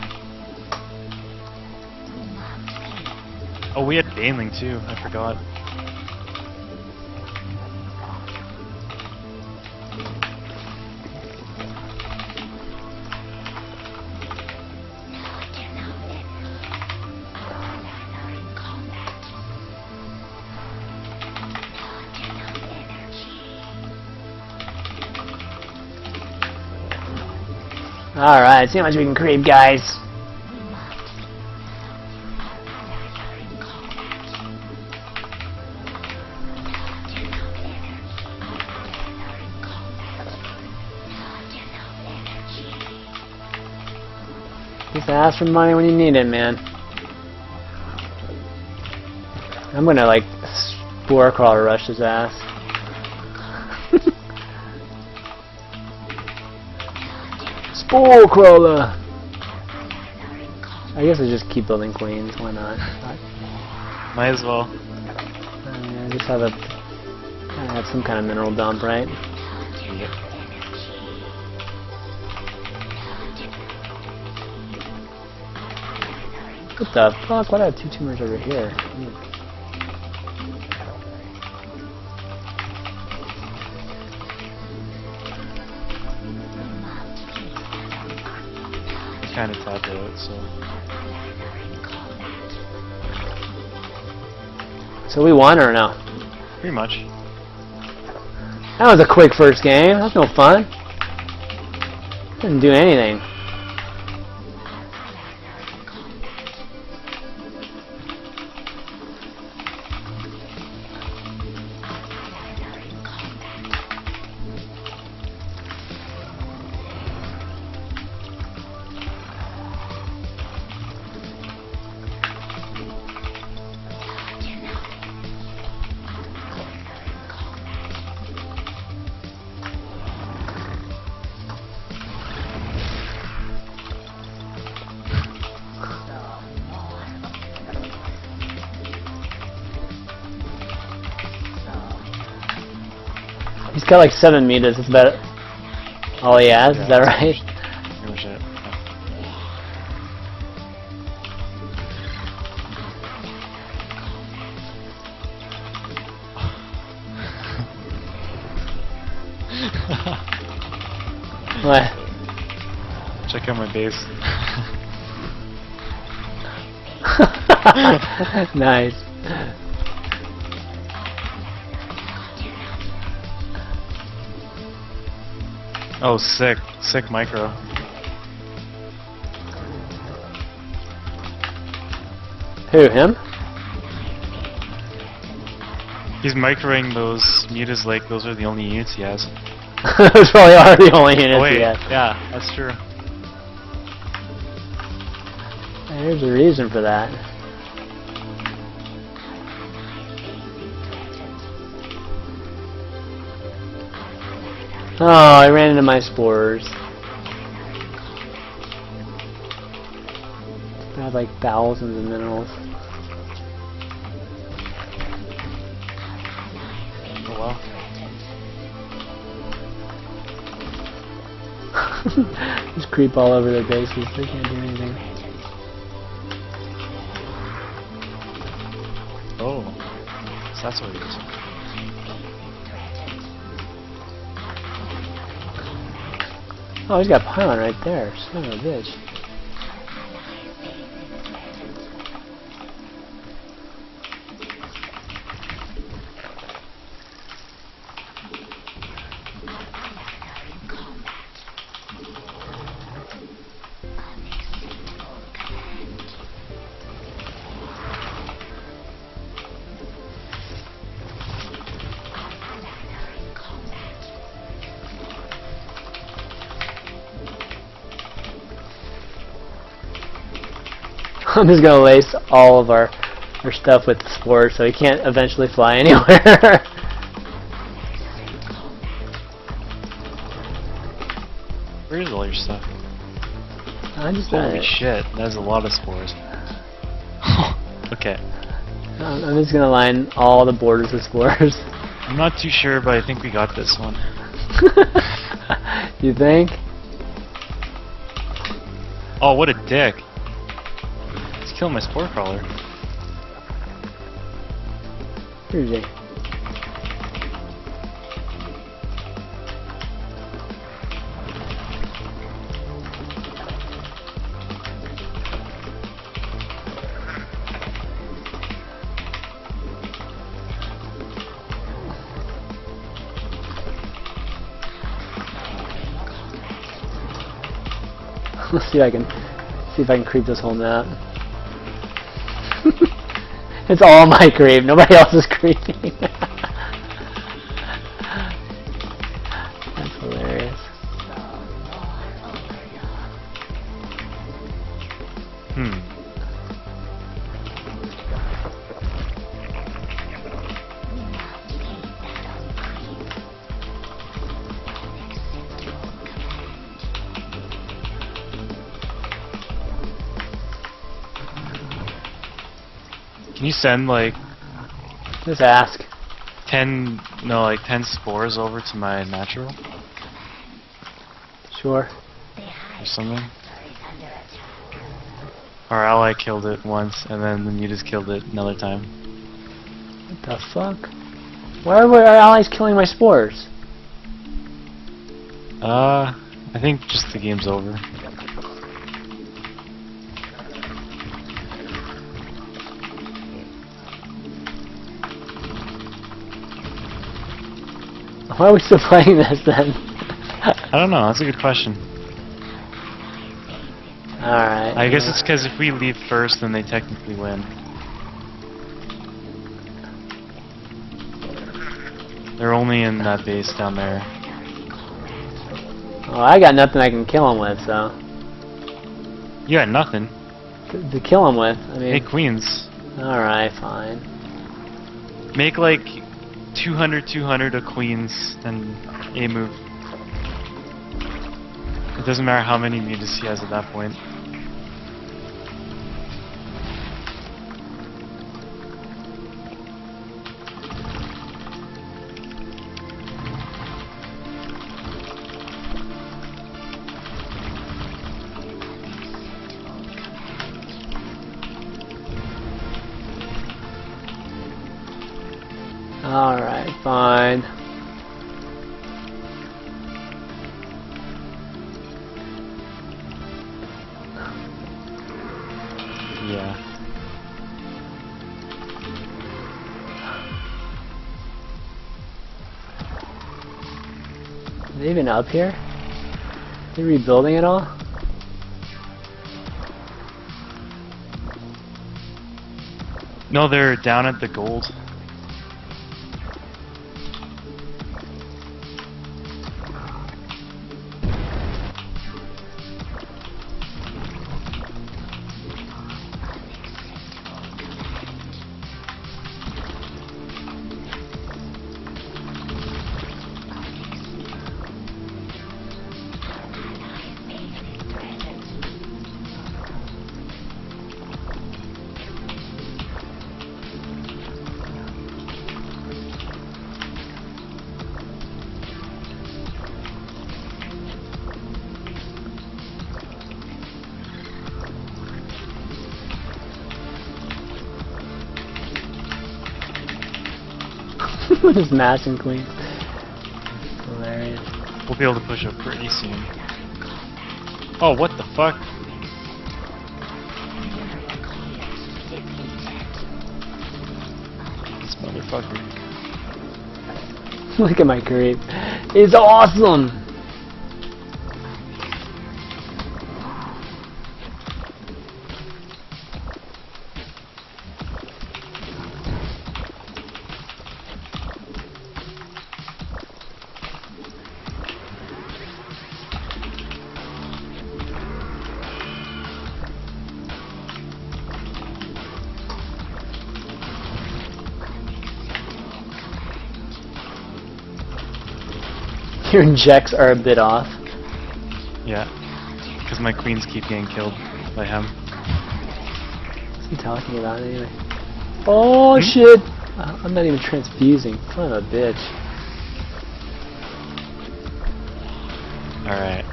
Oh, we had Baneling too. I forgot. Alright, see how much we can creep, guys. Just ask for money when you need it, man. I'm gonna like spore crawler rush his ass. Spore crawler. I guess I just keep building queens. Why not? Might as well. I just have gotta have some kind of mineral dump, right? Yep. What the fuck? Why do I have 2 tumors over here? Kind of tapped out, so. So we won or no? Pretty much. That was a quick first game. That's no fun. Didn't do anything. He's got like 7 meters. That's about all he has. Yeah, Is that right? Pretty much it. What? Check out my base. Nice. Oh, sick. Sick micro. Who, him? He's microing those mutas like those are the only units he has. Those probably are the only units Oh wait, he has. yeah, that's true. There's a reason for that. Oh, I ran into my spores. I have like thousands of minerals. Oh well. Just creep all over their bases. They can't do anything. Oh, so that's what it is. Oh, he's got pylon right there. Son of a bitch. I'm just gonna lace all of our stuff with spores so he can't eventually fly anywhere. Where's all your stuff? I just Holy shit, that's a lot of spores. Okay. I'm just gonna line all the borders with spores. I'm not too sure, but I think we got this one. You think? Oh, what a dick. He's killing my spore crawler. Where's he? Let's see if I can creep this whole map. It's all my creep. Nobody else is creeping. That's hilarious. Can you send like Just ask. 10 spores over to my natural Sure. or something? Our ally killed it once and then you just killed it another time. What the fuck? Why are our allies killing my spores? I think just the game's over. Why are we still playing this then? I don't know, that's a good question. Alright. I guess it's because if we leave first, then they technically win. They're only in that base down there. Oh, I got nothing I can kill him with, so. You got nothing. To kill him with, I mean. Hey, queens. Alright, fine. Make like 200 of queens and a move. It doesn't matter how many mutas he has at that point. Alright, fine. Yeah. Are they even up here? Are they rebuilding it all? No, they're down at the gold. With his mass and queen. Hilarious. We'll be able to push up pretty soon. Oh, what the fuck? This motherfucker. Look at my creep. It's awesome! Your injects are a bit off. Yeah. Because my queens keep getting killed by him. What's he talking about anyway? Oh shit! I'm not even transfusing. Son of a bitch. Alright.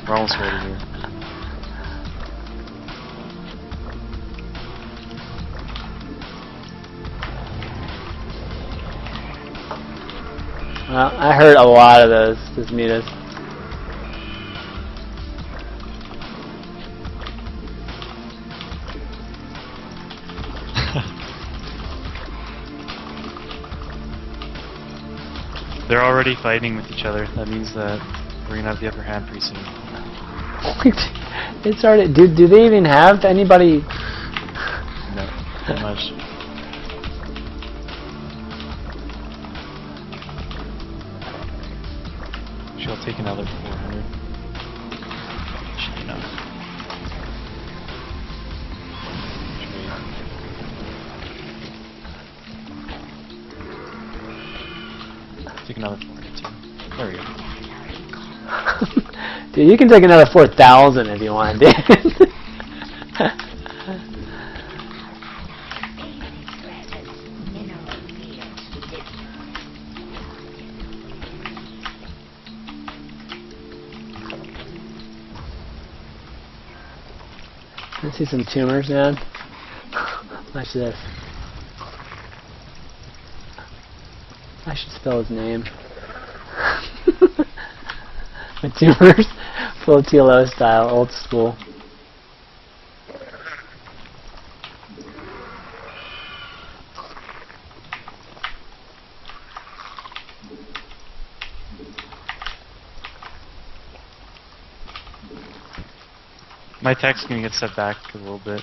We're almost ready here. Well, I heard a lot of those, this mutas. They're already fighting with each other. That means that we're gonna have the upper hand pretty soon. It's already. Do they even have anybody? No, not much. She'll take another 400. Should be enough. Take another 400 too. There we go. Dude, you can take another 4,000 if you want, dude. Let's see some tumors, man. Watch this. I should spell his name. The tumors, full TLO style, old school. My tech's gonna get set back a little bit.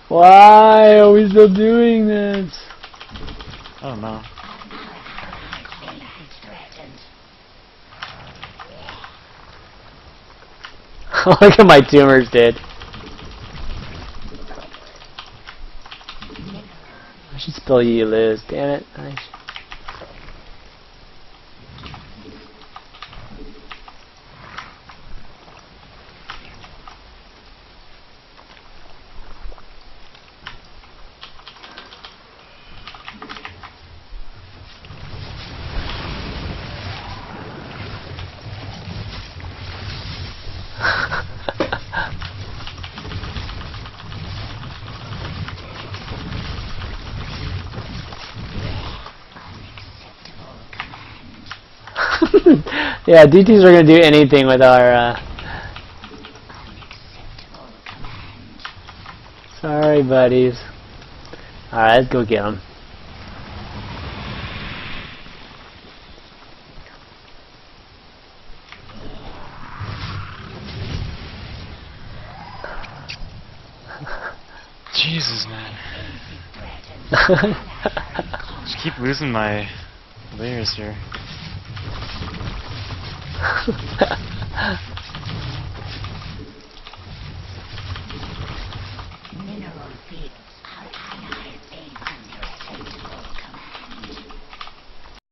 Why are we still doing this? I don't know. Look at my tumors, dude. I should spell you lose. Damn it. Nice. Yeah, DTs are gonna do anything with our Sorry, buddies. Alright, let's go get them. Jesus, man. Just keep losing my layers here.